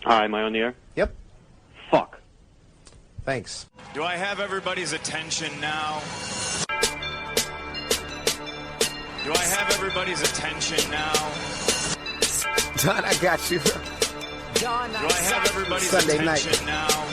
Hi, am I on the air? Yep. Fuck. Thanks. Do I have everybody's attention now? Do I have everybody's attention now? Don, I got you. Do I have everybody's Sunday attention night. now?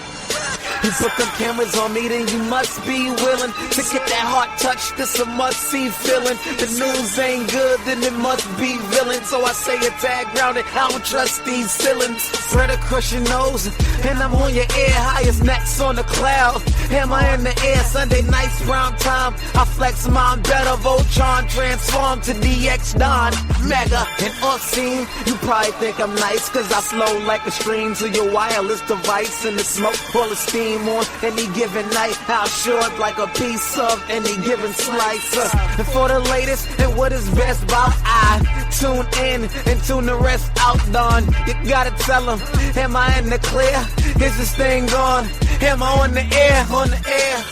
You put them cameras on me, then you must be willing to get that heart touch. This a must-see feeling. The news ain't good, then it must be villain. So I say a tag grounded, I don't trust these ceilings. Spread across your nose, and I'm on your ear. Highest necks on the cloud, hammer in the air. Sunday nights, prime time. I flex mine better. Voltron transform to DX Don. Mega and off-scene. You probably think I'm nice, cause I slow like a stream to your wireless device. And the smoke full of steam on any given night. How short like a piece of any given slice. And for the latest and what is best about I tune in and tune the rest out, Don. You gotta tell them, am I in the clear? Is this thing on? Am I on the air? On the air?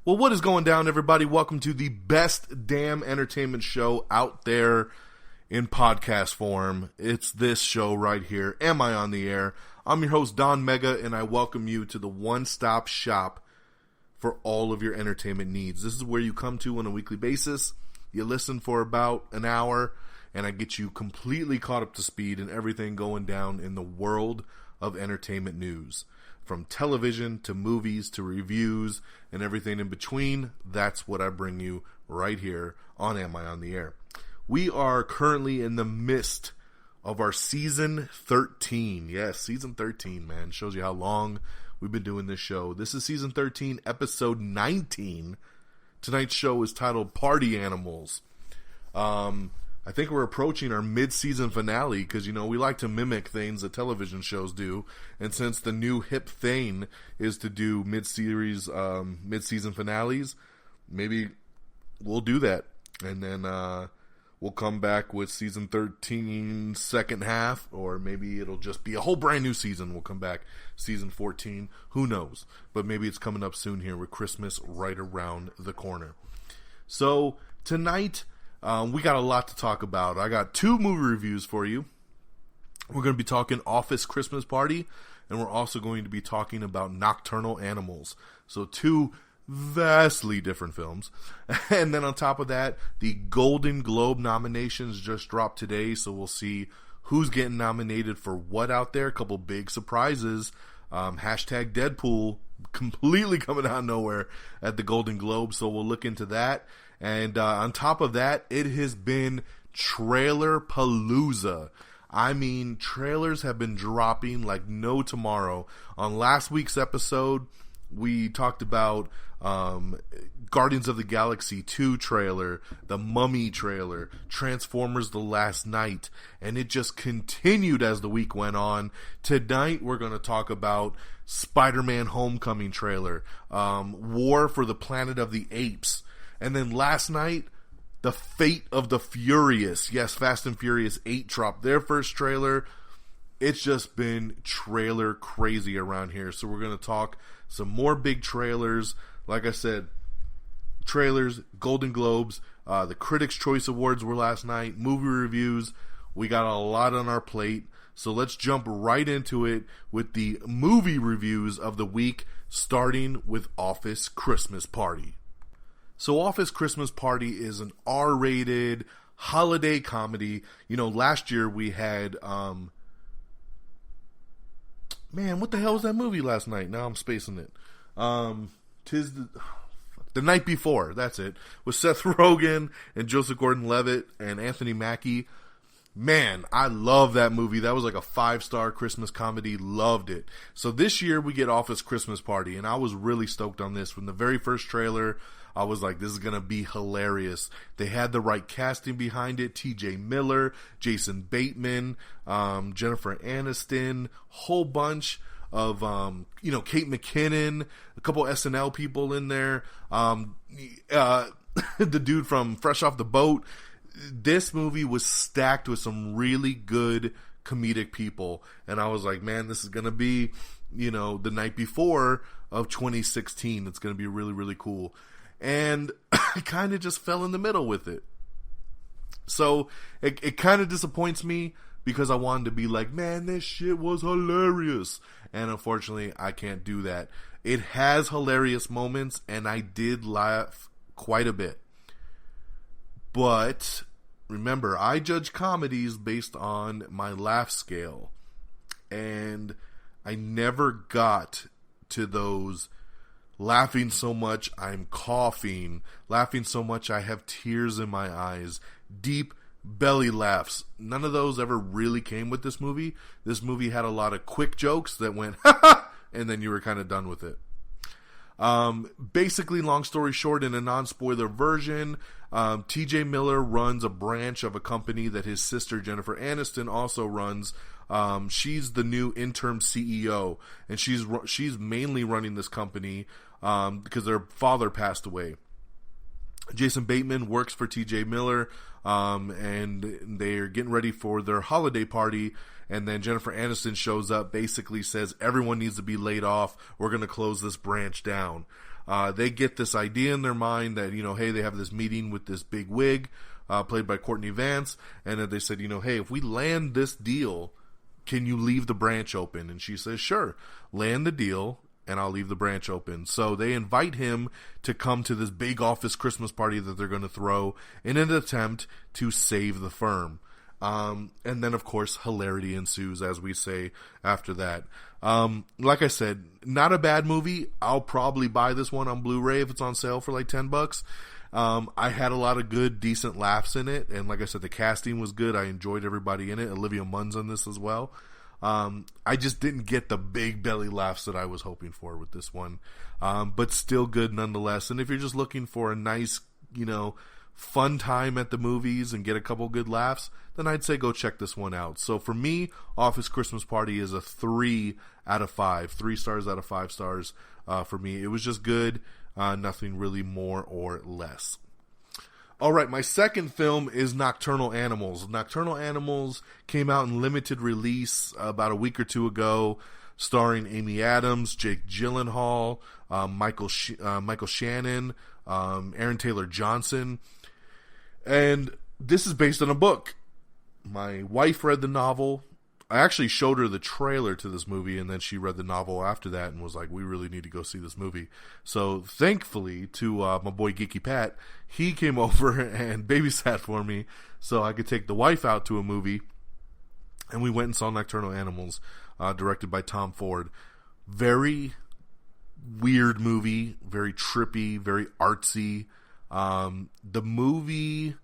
Well, what is going down, everybody? Welcome to the best damn entertainment show out there in podcast form. It's this show right here. Am I on the air? I'm your host, Don Mega, and I welcome you to the one-stop shop for all of your entertainment needs. This is where you come to on a weekly basis. You listen for about an hour, and I get you completely caught up to speed in everything going down in the world of entertainment news. From television to movies to reviews and everything in between, that's what I bring you right here on Am I on the Air. We are currently in the midst of our season 13. Yes, season 13, man. Shows you how long we've been doing this show. This is season 13, episode 19. Tonight's show is titled Party Animals. I think we're approaching our mid-season finale because, you know, we like to mimic things that television shows do. And since the new hip thing is to do mid-season finales, maybe we'll do that. And then we'll come back with season 13 second half, or maybe it'll just be a whole brand new season. We'll come back season 14. Who knows? But maybe it's coming up soon here with Christmas right around the corner. So tonight, we got a lot to talk about. I got 2 movie reviews for you. We're going to be talking Office Christmas Party, and we're also going to be talking about Nocturnal Animals. So 2 vastly different films. And then on top of that, the Golden Globe nominations just dropped today, so we'll see who's getting nominated for what out there. A couple big surprises. Hashtag Deadpool completely coming out of nowhere at the Golden Globe, so we'll look into that. And on top of that, it has been Trailer Palooza. I mean, trailers have been dropping like no tomorrow. On last week's episode, we talked about Guardians of the Galaxy 2 trailer, the Mummy trailer, Transformers The Last Night, and it just continued as the week went on. Tonight, we're going to talk about Spider-Man Homecoming trailer, War for the Planet of the Apes. And then last night, The Fate of the Furious. Yes, Fast and Furious 8 dropped their first trailer. It's just been trailer crazy around here. So we're going to talk some more big trailers. Like I said, trailers, Golden Globes, the Critics' Choice Awards were last night, movie reviews. We got a lot on our plate. So let's jump right into it with the movie reviews of the week, starting with Office Christmas Party. So Office Christmas Party is an R-rated holiday comedy. You know, last year we had, man, what the hell was that movie last night? Now I'm spacing it. The Night Before, that's it. With Seth Rogen and Joseph Gordon-Levitt and Anthony Mackie. Man, I love that movie. That was like a 5-star Christmas comedy. Loved it. So this year we get Office Christmas Party, and I was really stoked on this. From the very first trailer, I was like, this is going to be hilarious. They had the right casting behind it. TJ Miller, Jason Bateman, Jennifer Aniston, whole bunch of, Kate McKinnon, a couple SNL people in there, the dude from Fresh Off the Boat. This movie was stacked with some really good comedic people. And I was like, man, this is going to be, you know, the night before of 2016. It's going to be really, really cool. And I kind of just fell in the middle with it. So it kind of disappoints me because I wanted to be like, man, this shit was hilarious. And unfortunately, I can't do that. It has hilarious moments, and I did laugh quite a bit. But remember, I judge comedies based on my laugh scale. And I never got to those laughing so much I'm coughing, laughing so much I have tears in my eyes, deep belly laughs. None of those ever really came with this movie. This movie had a lot of quick jokes that went, ha ha, and then you were kind of done with it. Basically, long story short, in a non-spoiler version, TJ Miller runs a branch of a company that his sister Jennifer Aniston also runs. She's the new interim CEO, and she's mainly running this company because their father passed away. Jason Bateman works for TJ Miller, and they're getting ready for their holiday party, and then Jennifer Aniston shows up, basically says everyone needs to be laid off, we're going to close this branch down. They get this idea in their mind that, you know, hey, they have this meeting with this big wig, played by Courtney Vance, and then they said, you know, hey, if we land this deal, can you leave the branch open? And she says, sure, land the deal, and I'll leave the branch open. So they invite him to come to this big office Christmas party that they're going to throw in an attempt to save the firm. And then, of course, hilarity ensues, as we say after that. Like I said, not a bad movie. I'll probably buy this one on Blu-ray if it's on sale for like $10. I had a lot of good, decent laughs in it. And like I said, the casting was good. I enjoyed everybody in it. Olivia Munn's on this as well. I just didn't get the big belly laughs that I was hoping for with this one. But still good nonetheless. And if you're just looking for a nice, you know, fun time at the movies and get a couple good laughs, then I'd say go check this one out. So for me, Office Christmas Party is a 3 out of 5. 3 stars out of 5 stars for me. It was just good. Nothing really more or less. Alright, my second film is Nocturnal Animals. Nocturnal Animals came out in limited release about a week or two ago, starring Amy Adams, Jake Gyllenhaal, Michael Shannon, Aaron Taylor Johnson. And this is based on a book. My wife read the novel. I actually showed her the trailer to this movie, and then she read the novel after that and was like, we really need to go see this movie. So thankfully to my boy Geeky Pat, he came over and babysat for me so I could take the wife out to a movie. And we went and saw Nocturnal Animals, directed by Tom Ford. Very weird movie, very trippy, very artsy. The movie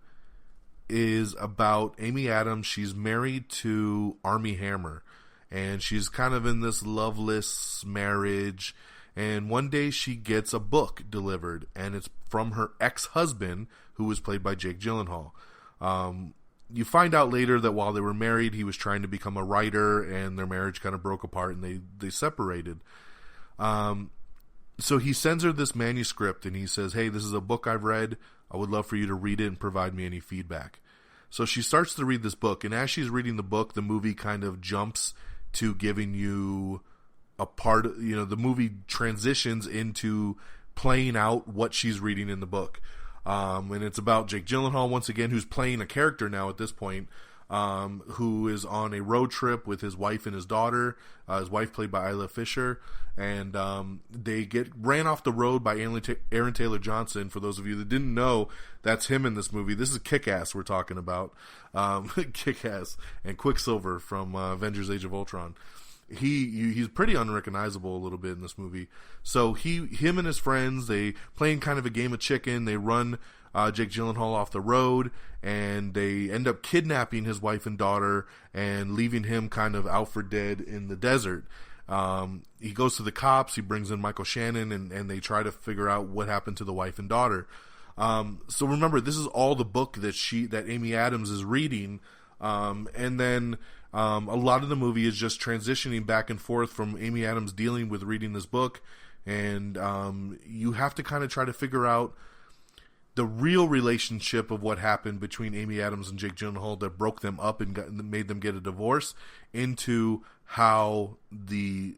is about Amy Adams. She's married to Armie Hammer, and she's kind of in this loveless marriage, and one day she gets a book delivered, and it's from her ex-husband, who was played by Jake Gyllenhaal. You find out later that while they were married, he was trying to become a writer, and their marriage kind of broke apart, and they separated. So he sends her this manuscript, and he says, hey, this is a book I've read. I would love for you to read it and provide me any feedback. So she starts to read this book, and as she's reading the book, the movie kind of jumps to giving you a part, you know, the movie transitions into playing out what she's reading in the book. And it's about Jake Gyllenhaal, once again, who's playing a character now at this point, who is on a road trip with his wife and his daughter, his wife played by Isla Fisher, and they get ran off the road by Aaron Taylor Johnson. For those of you that didn't know, that's him in this movie. This is Kick-Ass we're talking about. Kick-Ass and Quicksilver from Avengers Age of Ultron. He's pretty unrecognizable a little bit in this movie. So him and his friends, they playing kind of a game of chicken. They run Jake Gyllenhaal off the road, and they end up kidnapping his wife and daughter and leaving him kind of out for dead in the desert. He goes to the cops. He brings in Michael Shannon, and they try to figure out what happened to the wife and daughter. So remember, this is all the book that Amy Adams is reading, and then a lot of the movie is just transitioning back and forth from Amy Adams dealing with reading this book, and you have to kind of try to figure out the real relationship of what happened between Amy Adams and Jake Gyllenhaal that broke them up and made them get a divorce, into how the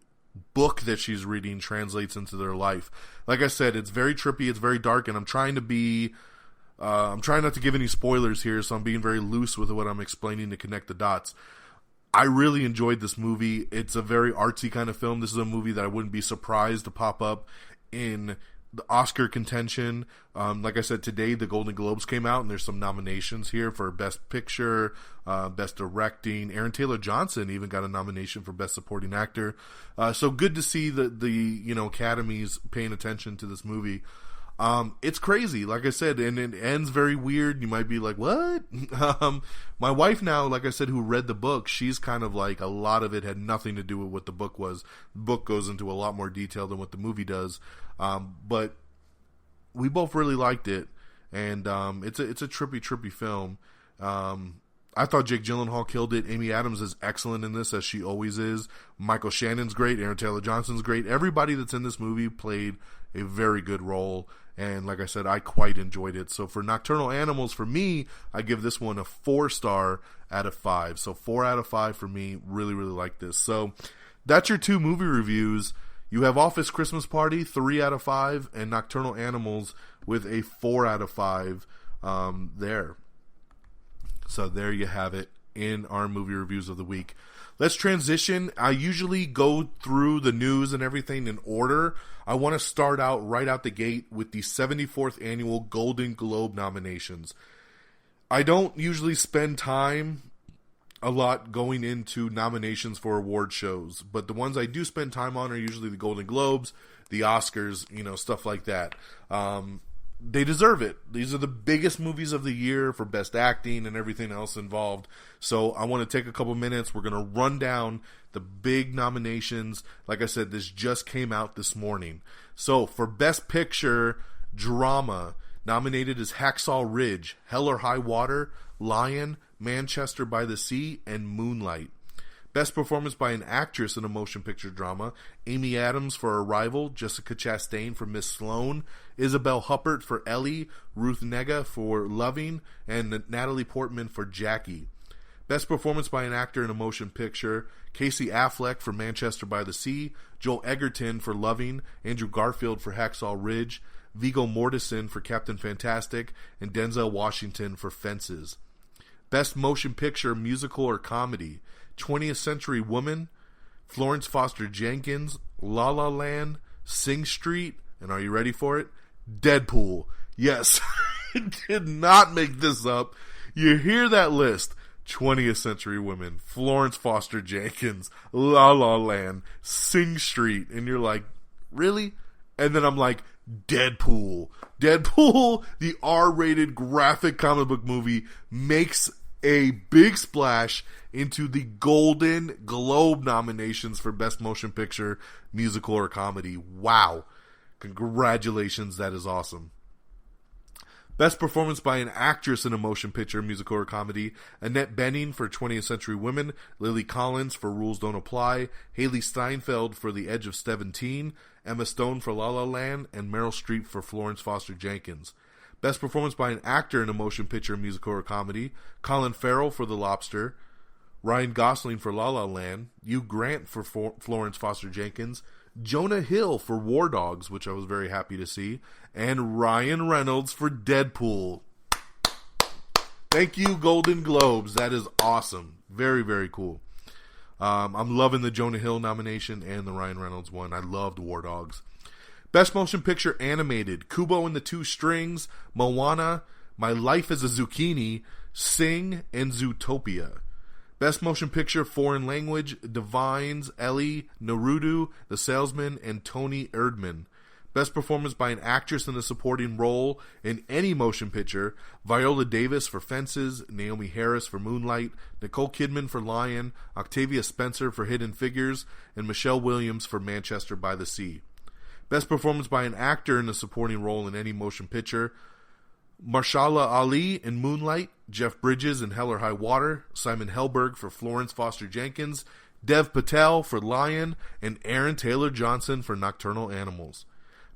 book that she's reading translates into their life. Like I said, it's very trippy, it's very dark, and I'm trying not to give any spoilers here, so I'm being very loose with what I'm explaining to connect the dots. I really enjoyed this movie. It's a very artsy kind of film. This is a movie that I wouldn't be surprised to pop up in the Oscar contention. Like I said, today the Golden Globes came out, and there's some nominations here for Best Picture, Best Directing. Aaron Taylor Johnson even got a nomination for Best Supporting Actor. So good to see the Academies paying attention to this movie. It's crazy, like I said, and it ends very weird. You might be like, what? My wife now, like I said, who read the book, she's kind of like, a lot of it had nothing to do with what the book was. The book goes into a lot more detail than what the movie does. But we both really liked it, and it's a trippy film. I thought Jake Gyllenhaal killed it. Amy Adams is excellent in this, as she always is. Michael Shannon's great. Aaron Taylor Johnson's great. Everybody that's in this movie played a very good role, and like I said, I quite enjoyed it. So for Nocturnal Animals, for me, I give this one a 4-star out of 5. So 4 out of 5 for me. Really, really like this. So that's your 2 movie reviews. You have Office Christmas Party, 3 out of 5, and Nocturnal Animals with a 4 out of 5 there. So there you have it in our movie reviews of the week. Let's transition. I usually go through the news and everything in order. I want to start out right out the gate with the 74th annual Golden Globe nominations. I don't usually spend time a lot going into nominations for award shows, but the ones I do spend time on are usually the Golden Globes, the Oscars, stuff like that. They deserve it. These are the biggest movies of the year for best acting and everything else involved. So I want to take a couple minutes. We're going to run down the big nominations. Like I said, this just came out this morning. So for Best Picture Drama, nominated is Hacksaw Ridge, Hell or High Water, Lion, Manchester by the Sea, and Moonlight. Best Performance by an Actress in a Motion Picture Drama, Amy Adams for Arrival, Jessica Chastain for Miss Sloane, Isabel Huppert for Ellie, Ruth Negga for Loving, and Natalie Portman for Jackie. Best Performance by an Actor in a Motion Picture, Casey Affleck for Manchester by the Sea, Joel Egerton for Loving, Andrew Garfield for Hacksaw Ridge, Viggo Mortensen for Captain Fantastic, and Denzel Washington for Fences. Best Motion Picture, Musical or Comedy, 20th Century Woman, Florence Foster Jenkins, La La Land, Sing Street, and are you ready for it? Deadpool. Yes, I did not make this up. You hear that list. 20th Century Women, Florence Foster Jenkins, La La Land, Sing Street, and you're like, really? And then I'm like, Deadpool. Deadpool, the R-rated graphic comic book movie, makes a big splash into the Golden Globe nominations for Best Motion Picture, Musical, or Comedy. Wow. Congratulations, that is awesome. Best Performance by an Actress in a Motion Picture, Musical, or Comedy, Annette Bening for 20th Century Women, Lily Collins for Rules Don't Apply, Haley Steinfeld for The Edge of 17, Emma Stone for La La Land, and Meryl Streep for Florence Foster Jenkins. Best Performance by an Actor in a Motion Picture, Musical, or Comedy, Colin Farrell for The Lobster, Ryan Gosling for La La Land, Hugh Grant for Florence Foster Jenkins, Jonah Hill for War Dogs, which I was very happy to see, and Ryan Reynolds for Deadpool. Thank you, Golden Globes. That is awesome. Very, very cool. I'm loving the Jonah Hill nomination and the Ryan Reynolds one. I loved War Dogs. Best Motion Picture Animated, Kubo and the Two Strings, Moana, My Life as a Zucchini, Sing, and Zootopia. Best Motion Picture Foreign Language, Divines, Ellie, Naruto, The Salesman, and Tony Erdmann. Best Performance by an Actress in a Supporting Role in any motion picture, Viola Davis for Fences, Naomi Harris for Moonlight, Nicole Kidman for Lion, Octavia Spencer for Hidden Figures, and Michelle Williams for Manchester by the Sea. Best Performance by an Actor in a Supporting Role in any motion picture, Marshala Ali in Moonlight, Jeff Bridges in Hell or High Water, Simon Helberg for Florence Foster Jenkins, Dev Patel for Lion, and Aaron Taylor Johnson for Nocturnal Animals.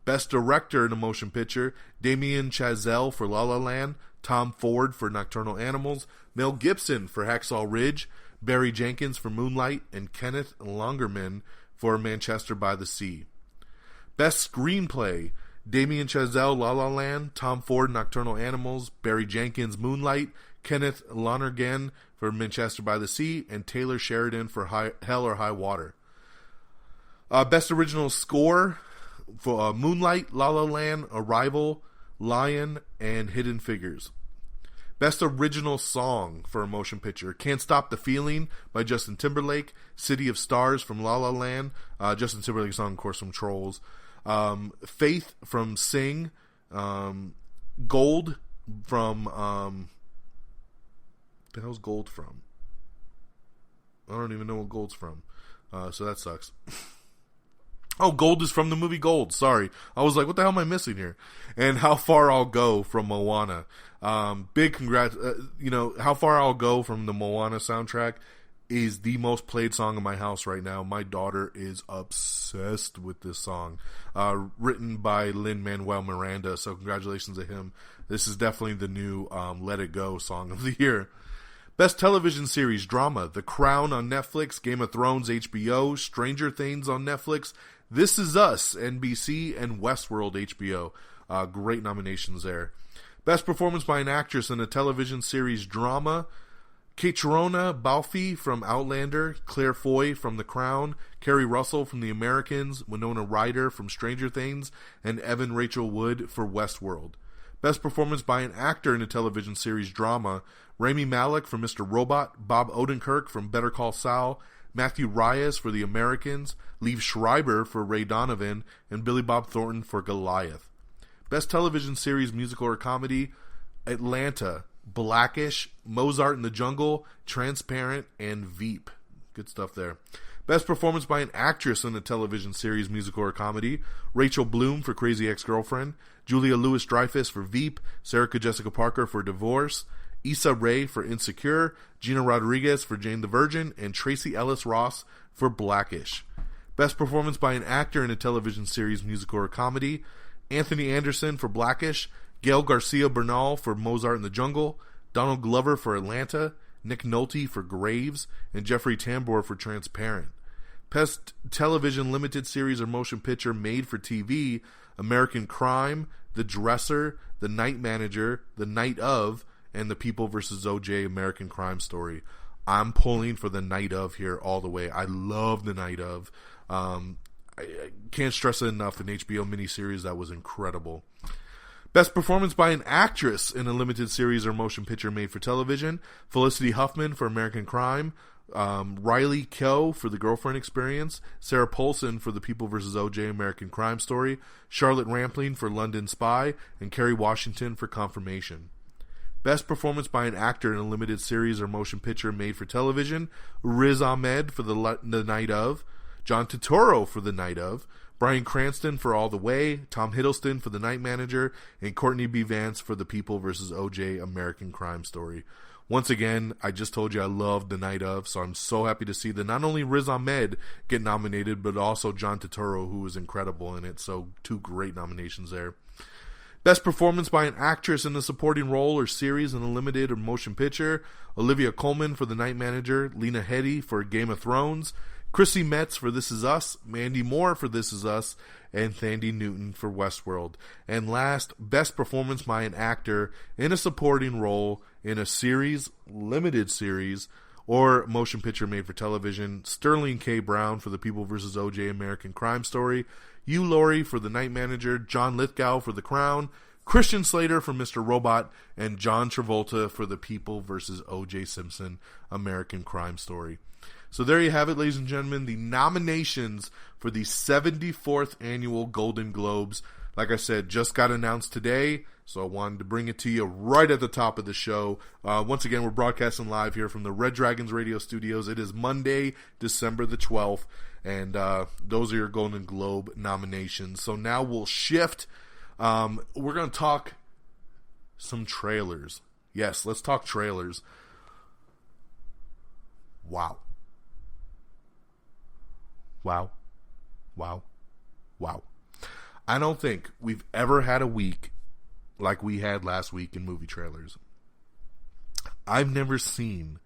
Best Director in a Motion Picture, Damien Chazelle for La La Land, Tom Ford for Nocturnal Animals, Mel Gibson for Hacksaw Ridge, Barry Jenkins for Moonlight, and Kenneth Longerman for Manchester by the Sea. Best Screenplay, Damien Chazelle, La La Land, Tom Ford, Nocturnal Animals, Barry Jenkins, Moonlight, Kenneth Lonergan for Manchester by the Sea, and Taylor Sheridan for Hell or High Water. Best Original Score for Moonlight, La La Land, Arrival, Lion, and Hidden Figures. Best Original Song for a Motion Picture, Can't Stop the Feeling by Justin Timberlake, City of Stars from La La Land, Justin Timberlake's song, of course, from Trolls, Faith from Sing, Gold from, the hell's Gold from? I don't even know what Gold's from, so that sucks. Oh, Gold is from the movie Gold. Sorry. I was like, what the hell am I missing here? And How Far I'll Go from Moana. Big congrats. How Far I'll Go from the Moana soundtrack is the most played song in my house right now. My daughter is obsessed with this song. Written by Lin-Manuel Miranda. So congratulations to him. This is definitely the new Let It Go song of the year. Best Television Series Drama, The Crown on Netflix, Game of Thrones HBO, Stranger Things on Netflix, This Is Us NBC, and Westworld HBO. Great nominations there. Best Performance by an Actress in a Television Series Drama, Catriona Balfe from Outlander, Claire Foy from The Crown, Kerry Russell from The Americans, Winona Ryder from Stranger Things, and Evan Rachel Wood for Westworld. Best Performance by an Actor in a Television Series Drama, Rami Malek for Mr. Robot, Bob Odenkirk from Better Call Saul, Matthew Reyes for The Americans, Liev Schreiber for Ray Donovan, and Billy Bob Thornton for Goliath. Best Television Series Musical or Comedy, Atlanta, Blackish, Mozart in the Jungle, Transparent, and Veep. Good stuff there. Best Performance by an Actress in a Television Series Musical or Comedy, Rachel Bloom for Crazy Ex-Girlfriend, Julia Louis-Dreyfus for Veep, Sarah Jessica Parker for Divorce, Issa Rae for Insecure, Gina Rodriguez for Jane the Virgin, and Tracy Ellis Ross for Blackish. Best Performance by an Actor in a Television Series Musical or Comedy, Anthony Anderson for Blackish, Gail Garcia Bernal for Mozart in the Jungle, Donald Glover for Atlanta, Nick Nolte for Graves, and Jeffrey Tambor for Transparent. Best Television Limited Series or Motion Picture Made for TV, American Crime, The Dresser, The Night Manager, The Night Of, and The People vs. O.J. American Crime Story. I'm pulling for The Night Of here all the way. I love The Night Of. I can't stress it enough. An HBO miniseries that was incredible. Best Performance by an Actress in a Limited Series or Motion Picture Made for Television, Felicity Huffman for American Crime, Riley Keough for The Girlfriend Experience, Sarah Paulson for The People vs. O.J. American Crime Story, Charlotte Rampling for London Spy, and Kerry Washington for Confirmation. Best Performance by an Actor in a Limited Series or Motion Picture Made for Television, Riz Ahmed for The Night Of, John Turturro for The Night Of, Bryan Cranston for All the Way, Tom Hiddleston for The Night Manager, and Courtney B. Vance for The People vs. O.J. American Crime Story. Once again, I just told you I love The Night Of, so I'm so happy to see that not only Riz Ahmed get nominated, but also John Turturro, who was incredible in it. So, two great nominations there. Best Performance by an Actress in a Supporting Role or Series in a Limited or Motion Picture, Olivia Colman for The Night Manager, Lena Headey for Game of Thrones, Chrissy Metz for This Is Us, Mandy Moore for This Is Us, and Thandie Newton for Westworld. And last, Best Performance by an Actor in a Supporting Role in a Series, Limited Series, or Motion Picture Made for Television, Sterling K. Brown for The People vs. O.J. American Crime Story, Hugh Laurie for The Night Manager, John Lithgow for The Crown, Christian Slater for Mr. Robot, and John Travolta for The People vs. O.J. Simpson American Crime Story. So there you have it, ladies and gentlemen, the nominations for the 74th Annual Golden Globes. Like I said, just got announced today, so I wanted to bring it to you right at the top of the show. Once again, we're broadcasting live here from the Red Dragons Radio Studios. It is Monday, December the 12th, and those are your Golden Globe nominations. So now we'll shift. We're going to talk some trailers. Yes, let's talk trailers. Wow. I don't think we've ever had a week like we had last week in movie trailers. I've never seen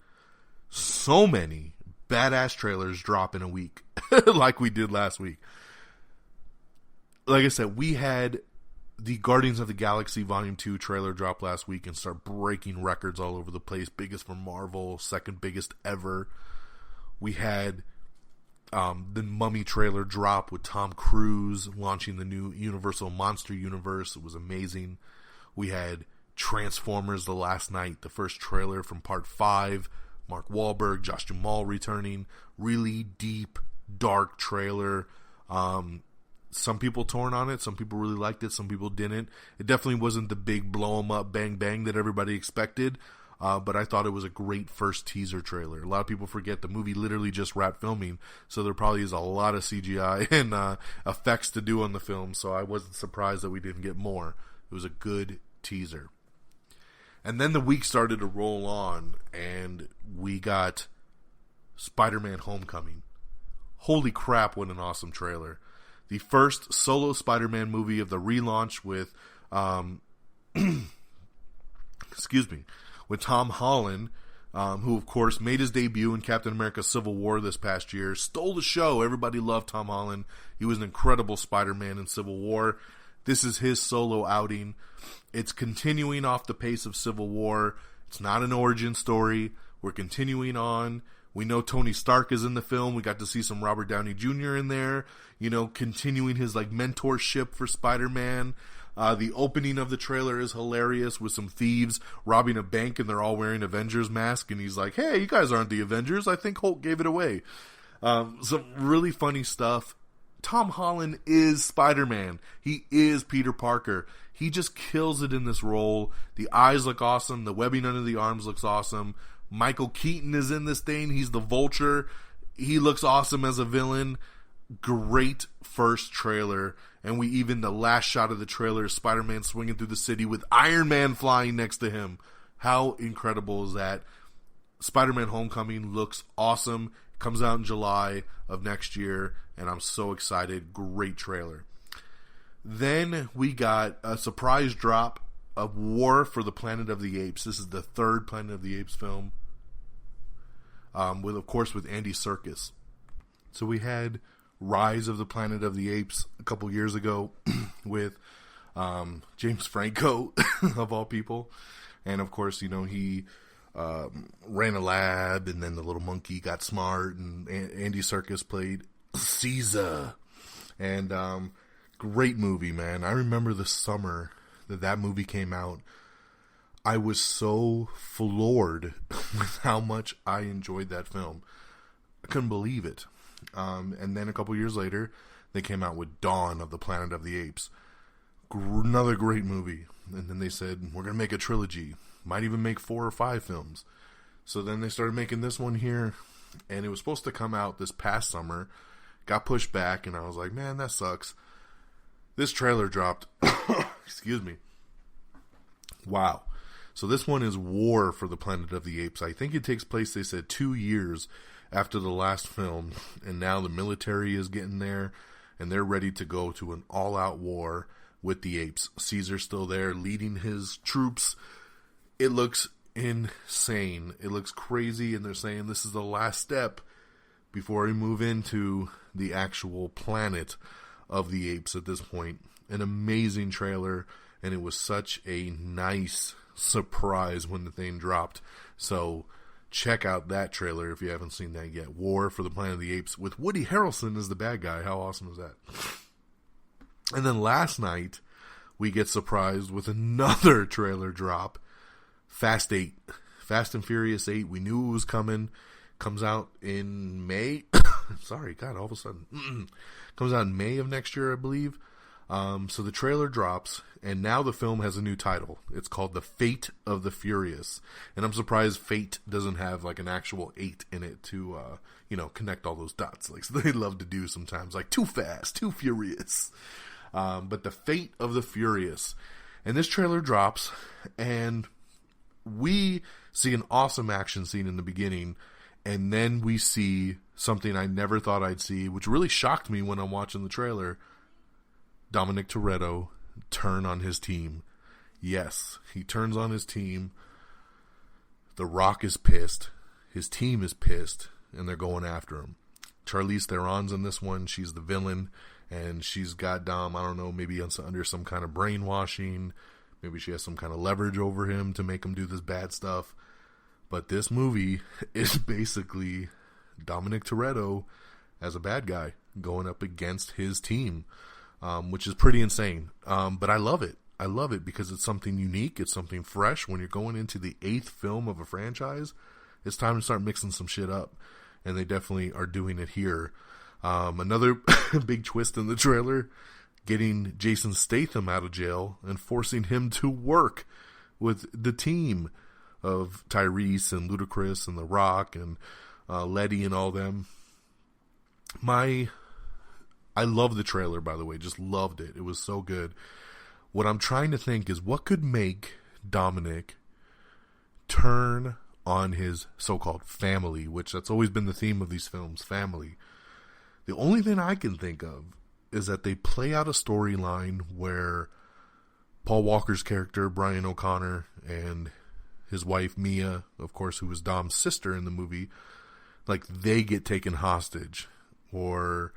so many badass trailers drop in a week like we did last week. Like I said, we had the Guardians of the Galaxy Volume 2 trailer drop last week and start breaking records all over the place. Biggest for Marvel, second biggest ever. We had the Mummy trailer drop with Tom Cruise launching the new Universal Monster Universe. It was amazing. We had Transformers The Last Night, the first trailer from Part 5. Mark Wahlberg, Josh Jamal returning. Really deep, dark trailer. Some people torn on it. Some people really liked it. Some people didn't. It definitely wasn't the big blow 'em up, bang bang that everybody expected. But I thought it was a great first teaser trailer. A lot of people forget the movie literally just wrapped filming, so there probably is a lot of CGI and effects to do on the film, so I wasn't surprised that we didn't get more. It was a good teaser. And then the week started to roll on, and we got Spider-Man Homecoming. Holy crap, what an awesome trailer. The first solo Spider-Man movie of the relaunch with, with Tom Holland, who of course made his debut in Captain America Civil War this past year. Stole the show. Everybody loved Tom Holland. He was an incredible Spider-Man in Civil War. This is his solo outing. It's continuing off the pace of Civil War. It's not an origin story. We're continuing on. We know Tony Stark is in the film. We got to see some Robert Downey Jr. in there, continuing his mentorship for Spider-Man. The opening of the trailer is hilarious with some thieves robbing a bank and they're all wearing Avengers masks. And he's like, hey, you guys aren't the Avengers. I think Hulk gave it away. Some really funny stuff. Tom Holland is Spider-Man. He is Peter Parker. He just kills it in this role. The eyes look awesome. The webbing under the arms looks awesome. Michael Keaton is in this thing. He's the Vulture. He looks awesome as a villain. Great first trailer. And the last shot of the trailer is Spider-Man swinging through the city with Iron Man flying next to him. How incredible is that? Spider-Man Homecoming looks awesome. Comes out in July of next year, and I'm so excited. Great trailer. Then we got a surprise drop of War for the Planet of the Apes. This is the third Planet of the Apes film, with Andy Serkis. So we had Rise of the Planet of the Apes a couple years ago with James Franco, of all people. And of course, he ran a lab, and then the little monkey got smart, and Andy Serkis played Caesar. And great movie, man. I remember the summer that movie came out. I was so floored with how much I enjoyed that film. I couldn't believe it. And then a couple years later, they came out with Dawn of the Planet of the Apes. Another great movie. And then they said, we're going to make a trilogy. Might even make 4 or 5 films. So then they started making this one here. And it was supposed to come out this past summer. Got pushed back. And I was like, man, that sucks. This trailer dropped. Excuse me. Wow. So this one is War for the Planet of the Apes. I think it takes place, they said, 2 years after the last film, and now the military is getting there, and they're ready to go to an all-out war with the apes. Caesar's still there, leading his troops. It looks insane. It looks crazy, and they're saying this is the last step before we move into the actual planet of the apes at this point. An amazing trailer, and it was such a nice surprise when the thing dropped. So check out that trailer if you haven't seen that yet. War for the Planet of the Apes with Woody Harrelson as the bad guy. How awesome is that? And then last night, we get surprised with another trailer drop. Fast 8. Fast and Furious 8. We knew it was coming. Comes out in May. Sorry, God, all of a sudden. Comes out in May of next year, I believe. So the trailer drops, and now the film has a new title. It's called The Fate of the Furious. And I'm surprised Fate doesn't have like an actual 8 in it to, connect all those dots. Like they love to do sometimes, like Too Fast, Too Furious. But The Fate of the Furious. And this trailer drops, and we see an awesome action scene in the beginning, and then we see something I never thought I'd see, which really shocked me when I'm watching the trailer. Dominic Toretto turn on his team. Yes, he turns on his team. The Rock is pissed. His team is pissed, and they're going after him. Charlize Theron's in this one. She's the villain, and she's got Dom, I don't know, maybe under some kind of brainwashing. Maybe she has some kind of leverage over him to make him do this bad stuff. But this movie is basically Dominic Toretto as a bad guy going up against his team, which is pretty insane. But I love it. I love it because it's something unique. It's something fresh. When you're going into the 8th film of a franchise, it's time to start mixing some shit up. And they definitely are doing it here. Another big twist in the trailer, getting Jason Statham out of jail and forcing him to work with the team of Tyrese and Ludacris and The Rock and Letty and all them. I love the trailer, by the way. Just loved it. It was so good. What I'm trying to think is what could make Dominic turn on his so-called family, which that's always been the theme of these films, family. The only thing I can think of is that they play out a storyline where Paul Walker's character, Brian O'Connor, and his wife, Mia, of course, who was Dom's sister in the movie, like, they get taken hostage. Or,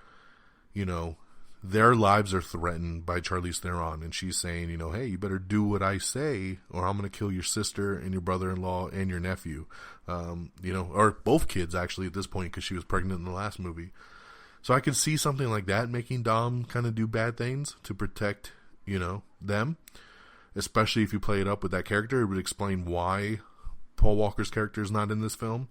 you know, their lives are threatened by Charlize Theron, and she's saying, you know, hey, you better do what I say, or I'm going to kill your sister and your brother-in-law and your nephew. You know, or both kids, actually, at this point, because she was pregnant in the last movie. So I can see something like that making Dom kind of do bad things to protect, you know, them. Especially if you play it up with that character, it would explain why Paul Walker's character is not in this film.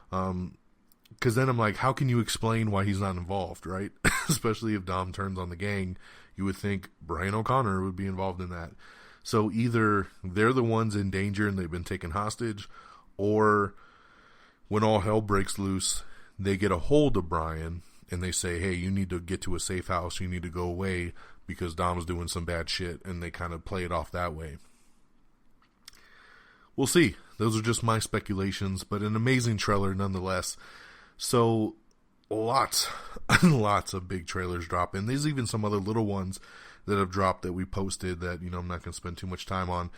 Because then I'm like, how can you explain why he's not involved, right? Especially if Dom turns on the gang, you would think Brian O'Connor would be involved in that. So either they're the ones in danger and they've been taken hostage, or when all hell breaks loose, they get a hold of Brian and they say, hey, you need to get to a safe house, you need to go away because Dom's doing some bad shit, and they kind of play it off that way. We'll see. Those are just my speculations, but an amazing trailer nonetheless. So, lots and lots of big trailers drop in. There's even some other little ones that have dropped that we posted that, you know, I'm not going to spend too much time on.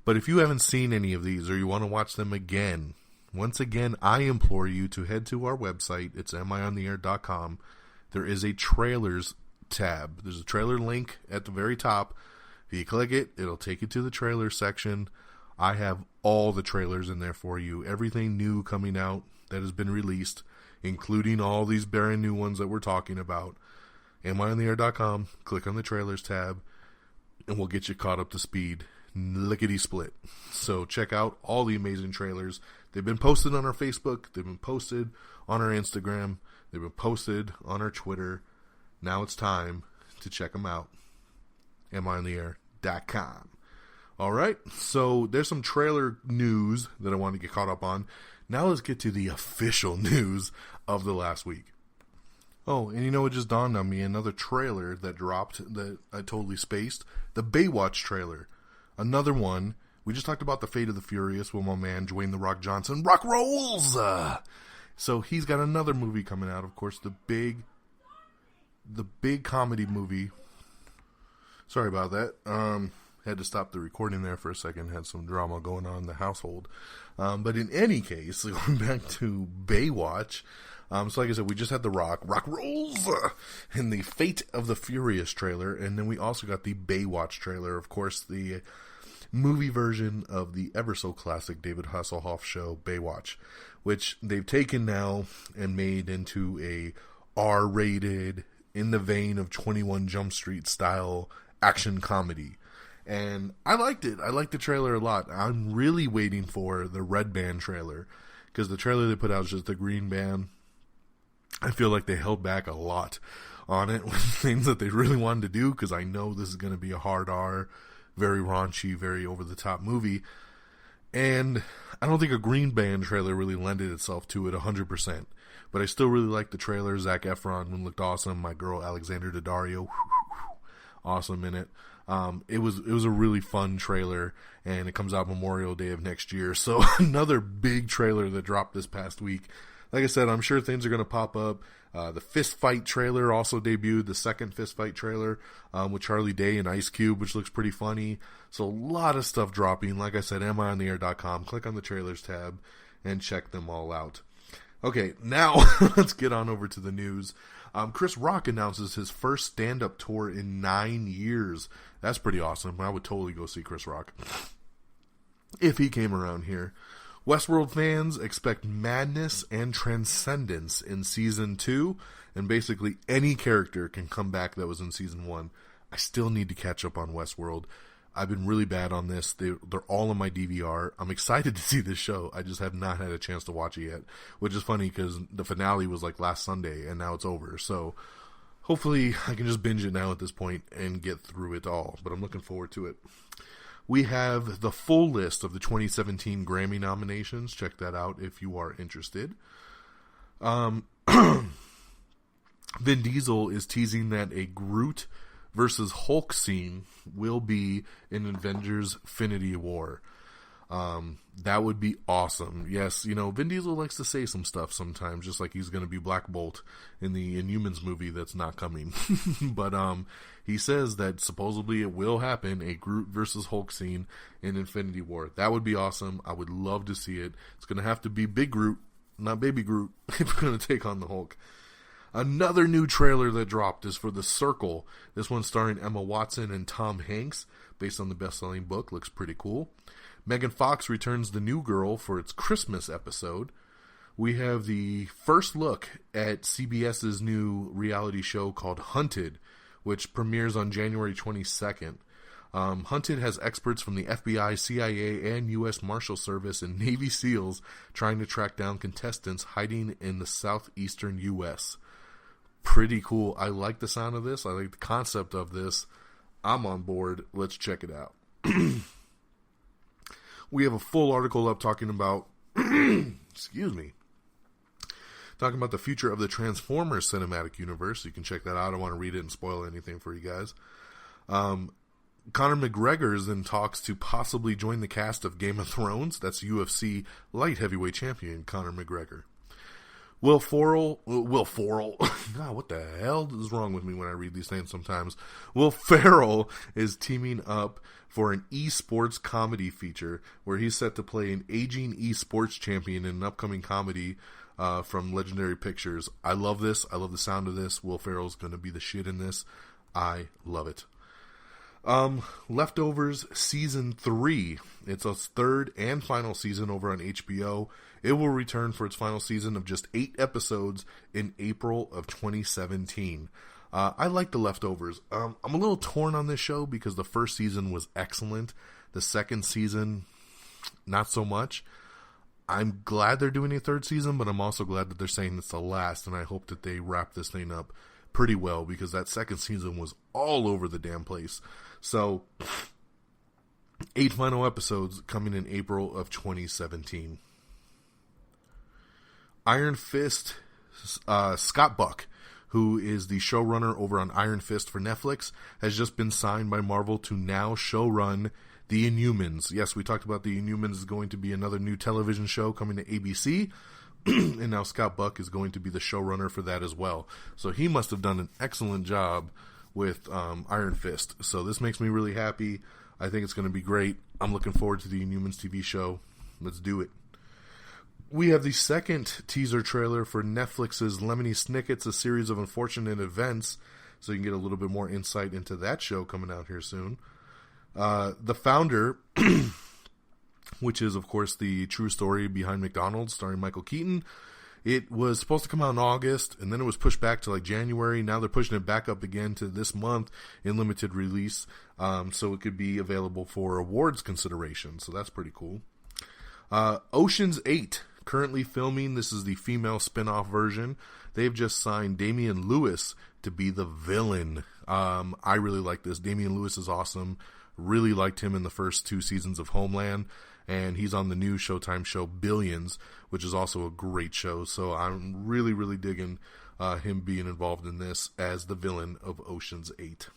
But if you haven't seen any of these or you want to watch them again, once again, I implore you to head to our website. It's miontheair.com. There is a trailers tab. There's a trailer link at the very top. If you click it, it'll take you to the trailer section. I have all the trailers in there for you. Everything new coming out that has been released, including all these brand new ones that we're talking about. miontheair.com. Click on the trailers tab, and we'll get you caught up to speed. Lickety split. So check out all the amazing trailers. They've been posted on our Facebook. They've been posted on our Instagram. They've been posted on our Twitter. Now it's time to check them out. miontheair.com. All right, so there's some trailer news that I want to get caught up on. Now let's get to the official news of the last week. Oh, and you know what just dawned on me? Another trailer that dropped that I totally spaced. The Baywatch trailer. Another one. We just talked about the Fate of the Furious with my man Dwayne "The Rock" Johnson. Rock rolls! So he's got another movie coming out. Of course, the big comedy movie. Sorry about that. Had to stop the recording there for a second. Had some drama going on in the household. But in any case, going back to Baywatch. So like I said, we just had The Rock rolls, in the Fate of the Furious trailer. And then we also got the Baywatch trailer. Of course, the movie version of the ever so classic David Hasselhoff show, Baywatch, which they've taken now and made into a R-rated, in the vein of 21 Jump Street style action comedy. And I liked it. I liked the trailer a lot. I'm really waiting for the Red Band trailer, because the trailer they put out is just the Green Band. I feel like they held back a lot on it with things that they really wanted to do, because I know this is going to be a hard R, very raunchy, very over-the-top movie. And I don't think a Green Band trailer really lended itself to it 100%. But I still really like the trailer. Zac Efron looked awesome. My girl Alexander Daddario, awesome in it. It was a really fun trailer, and it comes out Memorial Day of next year. So another big trailer that dropped this past week. like I said, I'm sure things are going to pop up. The Fist Fight trailer also debuted, the second Fist Fight trailer with Charlie Day and Ice Cube, which looks pretty funny. So a lot of stuff dropping. Like I said, amiontheair.com. Click on the trailers tab and check them all out. Okay, now let's get on over to the news. Chris Rock announces his first stand-up tour in 9 years. That's pretty awesome. I would totally go see Chris Rock if he came around here. Westworld fans expect madness and transcendence in Season 2, and basically any character can come back that was in Season 1. I still need to catch up on Westworld. I've been really bad on this. They're all on my DVR. I'm excited to see this show. I just have not had a chance to watch it yet, which is funny because the finale was like last Sunday, and now it's over. So hopefully I can just binge it now at this point and get through it all, but I'm looking forward to it. We have the full list of the 2017 Grammy nominations. Check that out if you are interested. Vin Diesel is teasing that a Groot versus Hulk scene will be in Avengers Infinity War. That would be awesome. Yes, Vin Diesel likes to say some stuff sometimes, just like he's going to be Black Bolt in the Inhumans movie that's not coming. But he says that supposedly it will happen, a Groot versus Hulk scene in Infinity War. That would be awesome. I would love to see it. It's going to have to be Big Groot, not Baby Groot, if we're going to take on the Hulk. Another new trailer that dropped is for The Circle. This one starring Emma Watson and Tom Hanks, based on the best-selling book. Looks pretty cool. Megan Fox returns The New Girl for its Christmas episode. We have the first look at CBS's new reality show called Hunted, which premieres on January 22nd. Hunted has experts from the FBI, CIA, and U.S. Marshal Service and Navy SEALs trying to track down contestants hiding in the southeastern U.S. Pretty cool. I like the sound of this. I like the concept of this. I'm on board. Let's check it out. We have a full article up talking about, talking about the future of the Transformers cinematic universe. You can check that out. I don't want to read it and spoil anything for you guys. Conor McGregor is in talks to possibly join the cast of Game of Thrones. That's UFC light heavyweight champion Conor McGregor. Will Ferrell, God, what the hell is wrong with me when I read these things sometimes? Will Ferrell is teaming up for an esports comedy feature where he's set to play an aging esports champion in an upcoming comedy from Legendary Pictures. I love this. I love the sound of this. Will Ferrell's going to be the shit in this. I love it. Leftovers Season 3. It's its third and final season over on HBO. It will return for its final season of just 8 episodes in April of 2017. I like The Leftovers. I'm a little torn on this show because the first season was excellent. The second season, not so much. I'm glad they're doing a third season, but I'm also glad that they're saying it's the last, and I hope that they wrap this thing up pretty well because that second season was all over the damn place. So, 8 final episodes coming in April of 2017. Iron Fist, Scott Buck, who is the showrunner over on Iron Fist for Netflix, has just been signed by Marvel to now showrun The Inhumans. Yes, we talked about The Inhumans is going to be another new television show coming to ABC, and now Scott Buck is going to be the showrunner for that as well. So he must have done an excellent job with Iron Fist. So this makes me really happy. I think it's going to be great. I'm looking forward to the Inhumans TV show. Let's do it. We have the second teaser trailer for Netflix's Lemony Snicket's A Series of Unfortunate Events, so you can get a little bit more insight into that show coming out here soon. The Founder, which is, of course, the true story behind McDonald's, starring Michael Keaton. It was supposed to come out in August, and then it was pushed back to like January. Now they're pushing it back up again to this month in limited release, so it could be available for awards consideration. So that's pretty cool. Ocean's 8, currently filming. This is the female spin-off version. They've just signed Damian Lewis to be the villain. I really like this. Damian Lewis is awesome. Really liked him in the first 2 seasons of Homeland. And he's on the new Showtime show Billions, which is also a great show. So I'm really, really digging him being involved in this as the villain of Ocean's 8.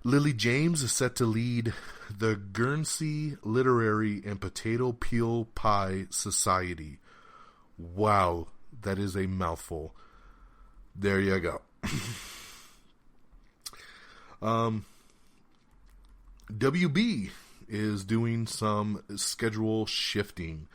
Lily James is set to lead the Guernsey Literary and Potato Peel Pie Society. Wow, that is a mouthful. There you go. WB is doing some schedule shifting.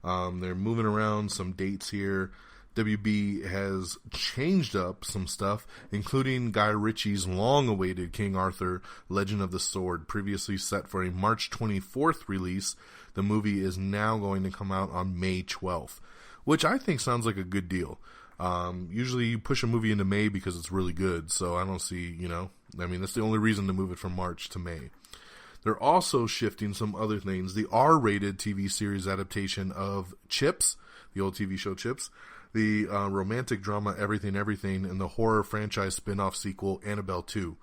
They're moving around some dates here. WB has changed up some stuff, including Guy Ritchie's long-awaited King Arthur, Legend of the Sword, previously set for a March 24th release. The movie is now going to come out on May 12th, which I think sounds like a good deal. Usually you push a movie into May because it's really good, so I don't see, that's the only reason to move it from March to May. They're also shifting some other things. The R-rated TV series adaptation of Chips, the old TV show Chips, the romantic drama Everything Everything, and the horror franchise spin-off sequel Annabelle 2.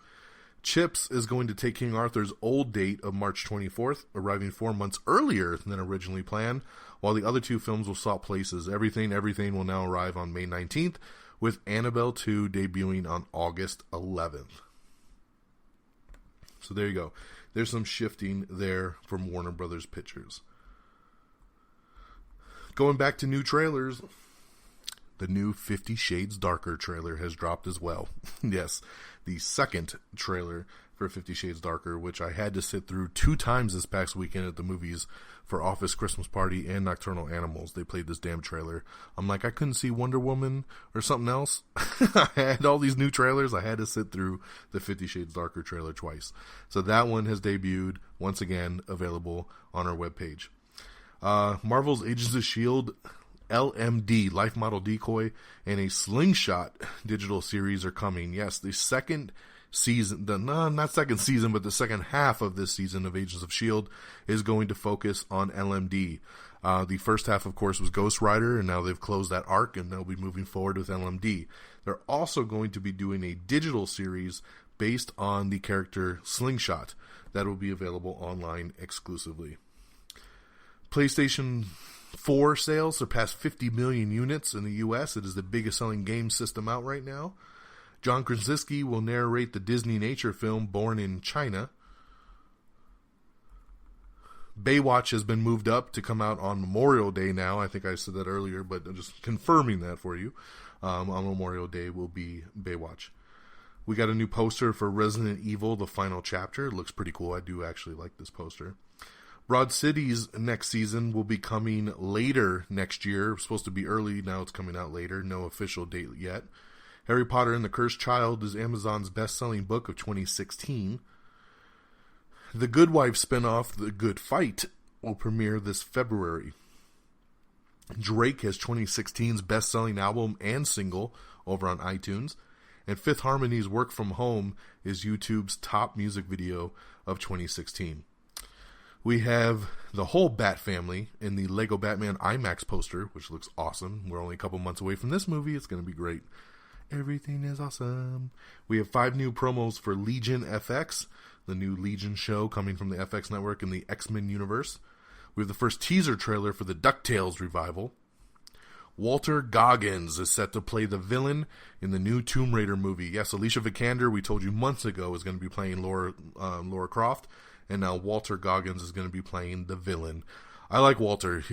Chips is going to take King Arthur's old date of March 24th, arriving 4 months earlier than originally planned, while the other two films will swap places. Everything Everything will now arrive on May 19th, with Annabelle 2 debuting on August 11th. So there you go. There's some shifting there from Warner Brothers Pictures. Going back to new trailers, the new 50 Shades Darker trailer has dropped as well. Yes, the second trailer for 50 Shades Darker, which I had to sit through 2 times this past weekend at the movies for Office Christmas Party and Nocturnal Animals. They played this damn trailer. I'm like, I couldn't see Wonder Woman or something else. I had all these new trailers. I had to sit through the 50 Shades Darker trailer twice. So that one has debuted, once again, available on our webpage. Marvel's Agents of S.H.I.E.L.D., LMD, Life Model Decoy, and a Slingshot digital series are coming. Yes, the second season, not second season, but the second half of this season of Agents of S.H.I.E.L.D. is going to focus on LMD. The first half, of course, was Ghost Rider, and now they've closed that arc, and they'll be moving forward with LMD. They're also going to be doing a digital series based on the character Slingshot that will be available online exclusively. PlayStation 4 sales surpassed 50 million units in the U.S. It is the biggest selling game system out right now. John Krasinski will narrate the Disney nature film Born in China. Baywatch has been moved up to come out on Memorial Day now. I think I said that earlier, but I'm just confirming that for you. On Memorial Day will be Baywatch. We got a new poster for Resident Evil, the final chapter. It looks pretty cool. I do actually like this poster. Broad City's next season will be coming later next year. It's supposed to be early, now it's coming out later. No official date yet. Harry Potter and the Cursed Child is Amazon's best-selling book of 2016. The Good Wife spinoff, The Good Fight, will premiere this February. Drake has 2016's best-selling album and single over on iTunes. And Fifth Harmony's Work From Home is YouTube's top music video of 2016. We have the whole Bat family in the Lego Batman IMAX poster, which looks awesome. We're only a couple months away from this movie. It's going to be great. Everything is awesome. We have 5 new promos for Legion FX, the new Legion show coming from the FX network in the X-Men universe. We have the first teaser trailer for the DuckTales revival. Walton Goggins is set to play the villain in the new Tomb Raider movie. Yes, Alicia Vikander, we told you months ago, is going to be playing Lara Croft. And now Walton Goggins is going to be playing the villain. I like Walton.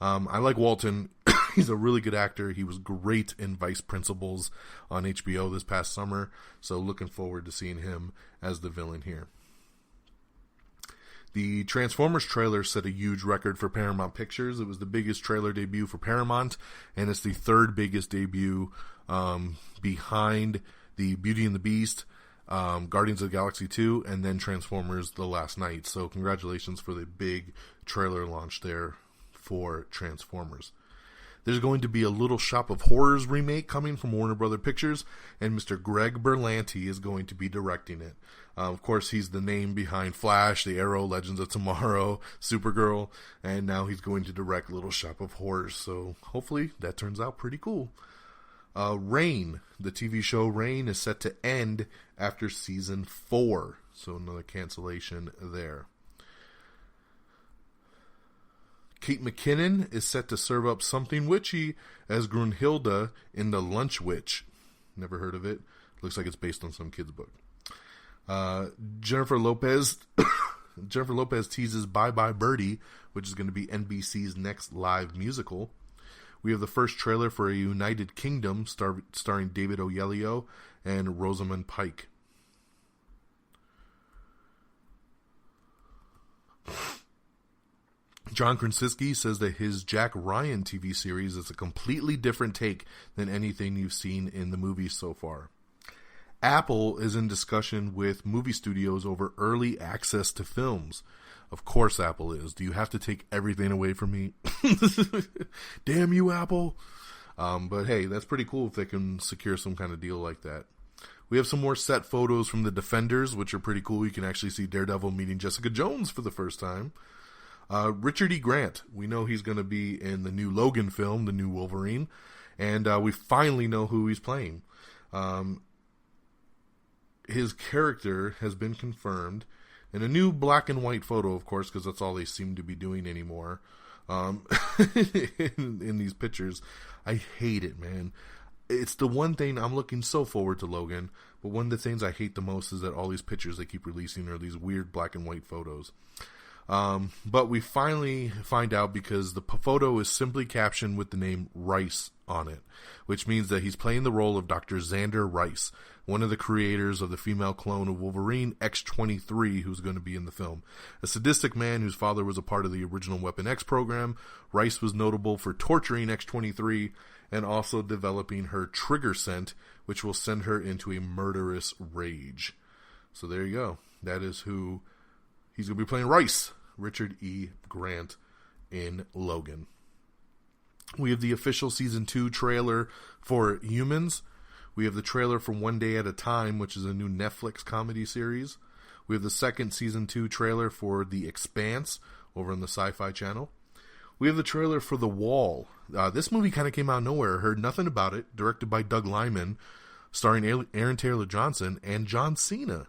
I like Walton. He's a really good actor. He was great in Vice Principals on HBO this past summer. So looking forward to seeing him as the villain here. The Transformers trailer set a huge record for Paramount Pictures. It was the biggest trailer debut for Paramount. And it's the third biggest debut behind the Beauty and the Beast, Guardians of the Galaxy 2, and then Transformers The Last Night. So congratulations for the big trailer launch there for Transformers. There's going to be a Little Shop of Horrors remake coming from Warner Brothers Pictures, and Mr. Greg Berlanti is going to be directing it. Of course, he's the name behind Flash, The Arrow, Legends of Tomorrow, Supergirl, and now he's going to direct Little Shop of Horrors. So hopefully that turns out pretty cool. Reign, the TV show Reign, is set to end after season 4. So another cancellation there. Kate McKinnon is set to serve up something witchy as Grunhilde in The Lunch Witch. Never heard of it. Looks like it's based on some kid's book. Jennifer Lopez Jennifer Lopez teases Bye Bye Birdie, which is going to be NBC's next live musical. We have the first trailer for a United Kingdom starring David Oyelowo and Rosamund Pike. John Krasinski says that his Jack Ryan TV series is a completely different take than anything you've seen in the movies so far. Apple is in discussion with movie studios over early access to films. Of course Apple is. Do you have to take everything away from me? Damn you, Apple. But hey, that's pretty cool if they can secure some kind of deal like that. We have some more set photos from The Defenders, which are pretty cool. You can actually see Daredevil meeting Jessica Jones for the first time. Richard E. Grant, we know he's going to be in the new Logan film, the new Wolverine, and we finally know who he's playing. His character has been confirmed in a new black and white photo, of course, because that's all they seem to be doing anymore in these pictures. I hate it, man. It's the one thing I'm looking so forward to Logan, but one of the things I hate the most is that all these pictures they keep releasing are these weird black and white photos. But we finally find out because the photo is simply captioned with the name Rice on it, which means that he's playing the role of Dr. Xander Rice, one of the creators of the female clone of Wolverine, X-23, who's going to be in the film. A sadistic man whose father was a part of the original Weapon X program, Rice was notable for torturing X-23 and also developing her trigger scent, which will send her into a murderous rage. So there you go. That is who he's going to be playing, Rice, Richard E. Grant, in Logan. We have the official Season 2 trailer for Humans. We have the trailer for One Day at a Time, which is a new Netflix comedy series. We have the second Season 2 trailer for The Expanse over on the Sci-Fi Channel. We have the trailer for The Wall. This movie kind of came out of nowhere. Heard nothing about it. Directed by Doug Liman, starring Aaron Taylor Johnson and John Cena.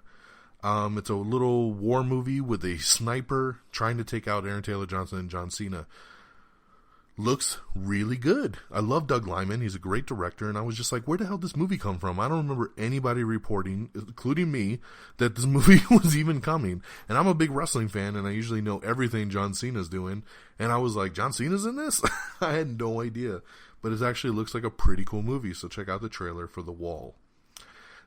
It's a little war movie with a sniper trying to take out Aaron Taylor Johnson and John Cena. Looks really good. I love Doug Liman. He's a great director, and I was just like, where the hell did this movie come from? I don't remember anybody reporting, including me, that this movie was even coming. And I'm a big wrestling fan, and I usually know everything John Cena's doing. And I was like, John Cena's in this? I had no idea. But it actually looks like a pretty cool movie, so check out the trailer for The Wall.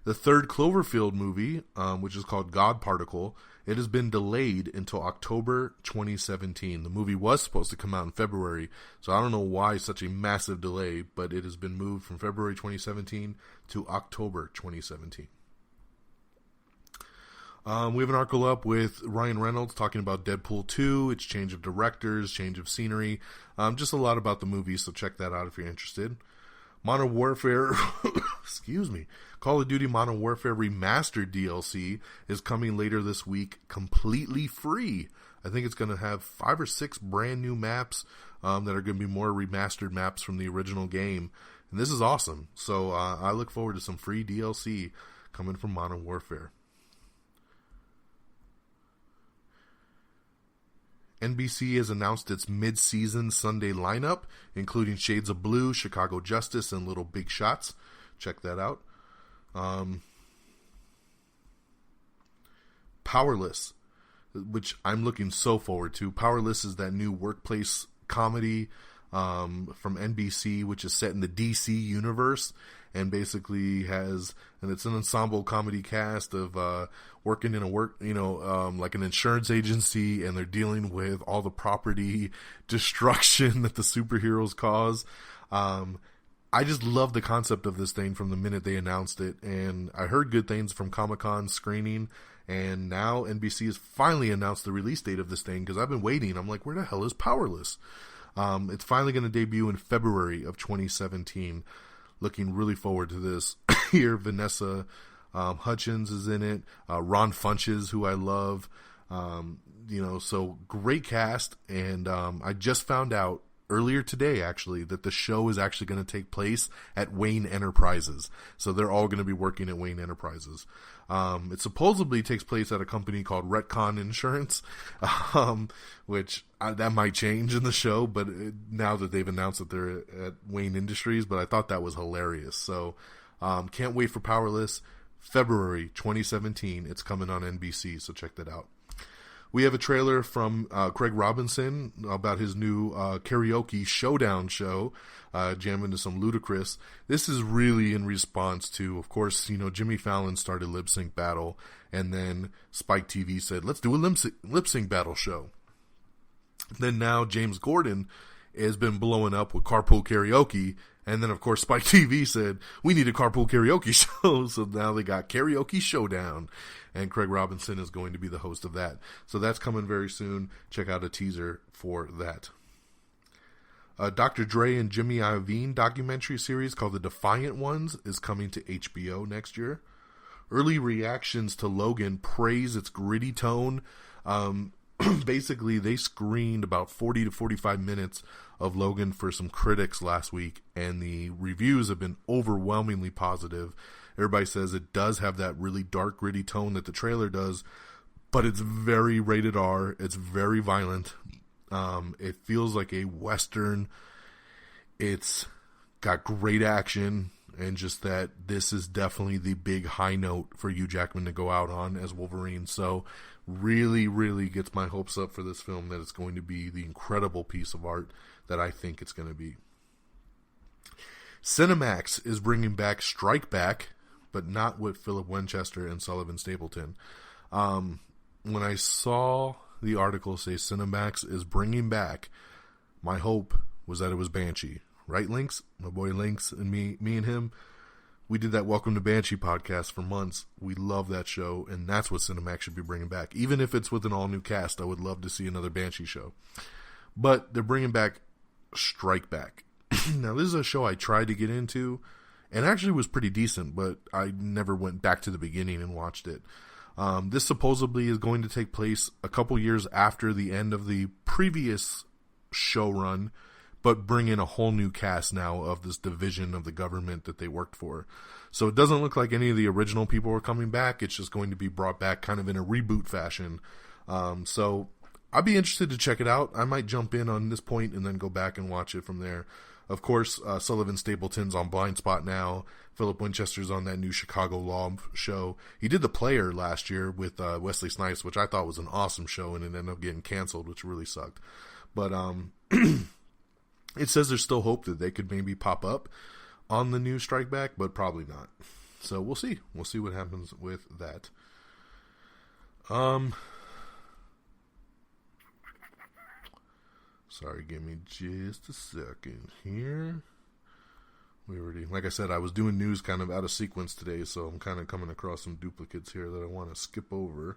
The third Cloverfield movie, which is called God Particle, it has been delayed until October 2017. The movie was supposed to come out in February, so I don't know why such a massive delay, but it has been moved from February 2017 to October 2017. We have an article up with Ryan Reynolds talking about Deadpool 2, its change of directors, change of scenery, just a lot about the movie, so check that out if you're interested. Modern Warfare, excuse me, Call of Duty Modern Warfare Remastered DLC is coming later this week, completely free. I think it's going to have 5 or 6 brand new maps that are going to be more remastered maps from the original game. And this is awesome. So I look forward to some free DLC coming from Modern Warfare. NBC has announced its mid-season Sunday lineup, including Shades of Blue, Chicago Justice, and Little Big Shots. Check that out. Powerless, which I'm looking so forward to. Powerless is that new workplace comedy from NBC, which is set in the DC universe, and basically and it's an ensemble comedy cast of working in like an insurance agency, and they're dealing with all the property destruction that the superheroes cause. I just love the concept of this thing from the minute they announced it, and I heard good things from Comic-Con screening, and now NBC has finally announced the release date of this thing, because I've been waiting. I'm like, where the hell is Powerless? It's finally going to debut in February of 2017. Looking really forward to this. Here, Vanessa Hudgens is in it. Ron Funches, who I love. So great cast. And I just found out earlier today, actually, that the show is actually going to take place at Wayne Enterprises. So they're all going to be working at Wayne Enterprises. It supposedly takes place at a company called Retcon Insurance, which that might change in the show, but now that they've announced that they're at Wayne Industries, but I thought that was hilarious. So can't wait for Powerless. February 2017, it's coming on NBC, so check that out. We have a trailer from Craig Robinson about his new karaoke showdown show, jamming to some Ludacris. This is really in response to, of course, Jimmy Fallon started Lip Sync Battle, and then Spike TV said, let's do a lip sync battle show. Then now James Gordon has been blowing up with Carpool Karaoke, and then, of course, Spike TV said, we need a Carpool Karaoke show, so now they got Karaoke Showdown, and Craig Robinson is going to be the host of that. So that's coming very soon. Check out a teaser for that. Dr. Dre and Jimmy Iovine documentary series called The Defiant Ones is coming to HBO next year. Early reactions to Logan praise its gritty tone. Basically, they screened about 40 to 45 minutes of Logan for some critics last week, and the reviews have been overwhelmingly positive. Everybody says it does have that really dark, gritty tone that the trailer does, but it's very rated R. It's very violent. It feels like a Western. It's got great action, and just that this is definitely the big high note for Hugh Jackman to go out on as Wolverine. So really, really gets my hopes up for this film that it's going to be the incredible piece of art that I think it's going to be. Cinemax is bringing back Strike Back, but not with Philip Winchester and Sullivan Stapleton. When I saw the article say Cinemax is bringing back, my hope was that it was Banshee. Right, Lynx? My boy Lynx and me and him, we did that Welcome to Banshee podcast for months. We love that show, and that's what Cinemax should be bringing back. Even if it's with an all-new cast, I would love to see another Banshee show. But they're bringing back Strike Back. Now, this is a show I tried to get into, and actually was pretty decent, but I never went back to the beginning and watched it. This supposedly is going to take place a couple years after the end of the previous show run, but bring in a whole new cast now of this division of the government that they worked for. So it doesn't look like any of the original people are coming back. It's just going to be brought back kind of in a reboot fashion. So I'd be interested to check it out. I might jump in on this point and then go back and watch it from there. Of course, Sullivan Stapleton's on Blind Spot now. Philip Winchester's on that new Chicago Law show. He did The Player last year with Wesley Snipes, which I thought was an awesome show, and it ended up getting canceled, which really sucked. But it says there's still hope that they could maybe pop up on the new Strike Back, but probably not. So we'll see. We'll see what happens with that. Sorry, give me just a second here. Like I said, I was doing news kind of out of sequence today, so I'm kind of coming across some duplicates here that I want to skip over.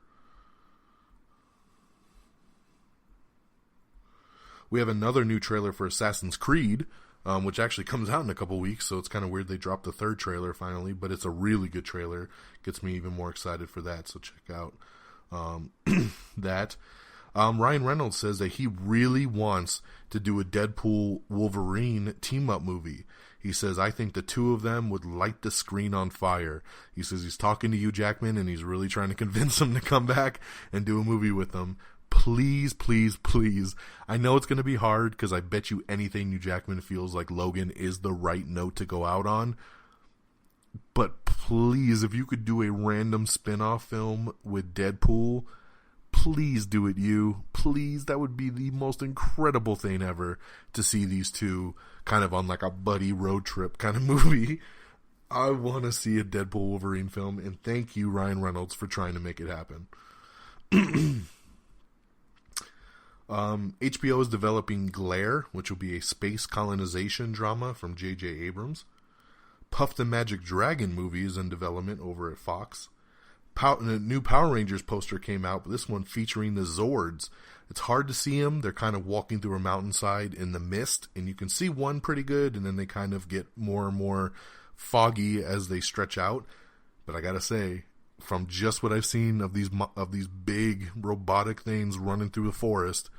We have another new trailer for Assassin's Creed, which actually comes out in a couple weeks, so it's kind of weird they dropped the third trailer finally, but it's a really good trailer. Gets me even more excited for that, so check out that. Ryan Reynolds says that he really wants to do a Deadpool Wolverine team-up movie. He says, I think the two of them would light the screen on fire. He says he's talking to Hugh Jackman, and he's really trying to convince him to come back and do a movie with them. Please, please, please. I know it's going to be hard because I bet you anything Hugh Jackman feels like Logan is the right note to go out on. But please, if you could do a random spin-off film with Deadpool, please do it, you. Please, that would be the most incredible thing ever to see these two kind of on like a buddy road trip kind of movie. I want to see a Deadpool Wolverine film, and thank you, Ryan Reynolds, for trying to make it happen. HBO is developing Glare, which will be a space colonization drama from J.J. Abrams. Puff the Magic Dragon movie is in development over at Fox. A new Power Rangers poster came out, but this one featuring the Zords. It's hard to see them. They're kind of walking through a mountainside in the mist, and you can see one pretty good, and then they kind of get more and more foggy as they stretch out. But I gotta say, from just what I've seen of these big robotic things running through the forest,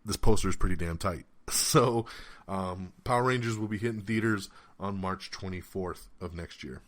this poster is pretty damn tight. So, Power Rangers will be hitting theaters on March 24th of next year.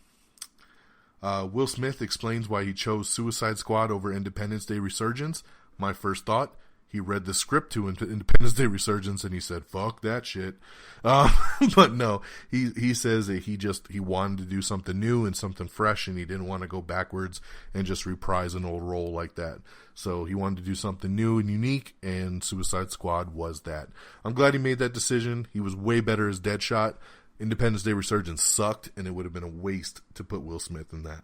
Will Smith explains why he chose Suicide Squad over Independence Day Resurgence. My first thought, he read the script to Independence Day Resurgence and he said, fuck that shit. But no, he says that he wanted to do something new and something fresh, and he didn't want to go backwards and just reprise an old role like that. So he wanted to do something new and unique, and Suicide Squad was that. I'm glad he made that decision. He was way better as Deadshot. Independence Day Resurgence sucked, and it would have been a waste to put Will Smith in that.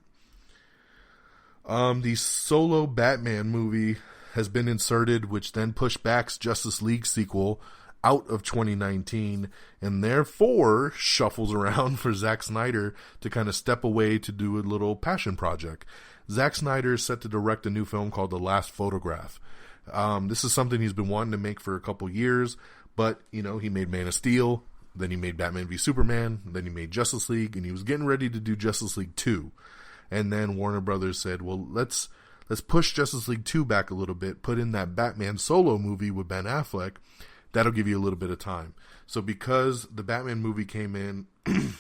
The solo Batman movie has been inserted, which then pushed back Justice League sequel out of 2019, and therefore shuffles around for Zack Snyder to kind of step away to do a little passion project. Zack Snyder is set to direct a new film called The Last Photograph. This is something he's been wanting to make for a couple years, but, he made Man of Steel, then he made Batman v Superman, then he made Justice League, and he was getting ready to do Justice League 2. And then Warner Brothers said, well, let's push Justice League 2 back a little bit, put in that Batman solo movie with Ben Affleck. That'll give you a little bit of time. So because the Batman movie came in and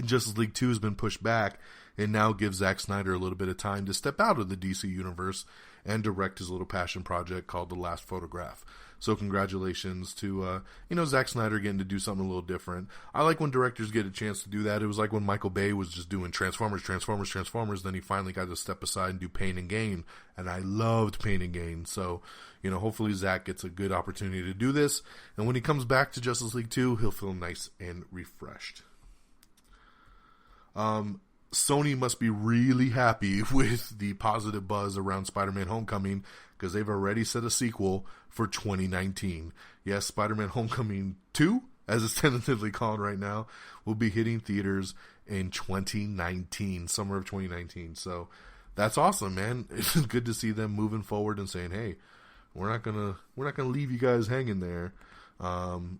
Justice League 2 has been pushed back, it now gives Zack Snyder a little bit of time to step out of the DC universe and direct his little passion project called The Last Photograph. So congratulations to, Zack Snyder getting to do something a little different. I like when directors get a chance to do that. It was like when Michael Bay was just doing Transformers. Then he finally got to step aside and do Pain and Gain. And I loved Pain and Gain. So, hopefully Zack gets a good opportunity to do this. And when he comes back to Justice League 2, he'll feel nice and refreshed. Sony must be really happy with the positive buzz around Spider-Man Homecoming, because they've already set a sequel for 2019. Yes, Spider-Man Homecoming 2, as it's tentatively called right now, will be hitting theaters in 2019, summer of 2019. So that's awesome, man. It's good to see them moving forward and saying, hey, we're not gonna leave you guys hanging there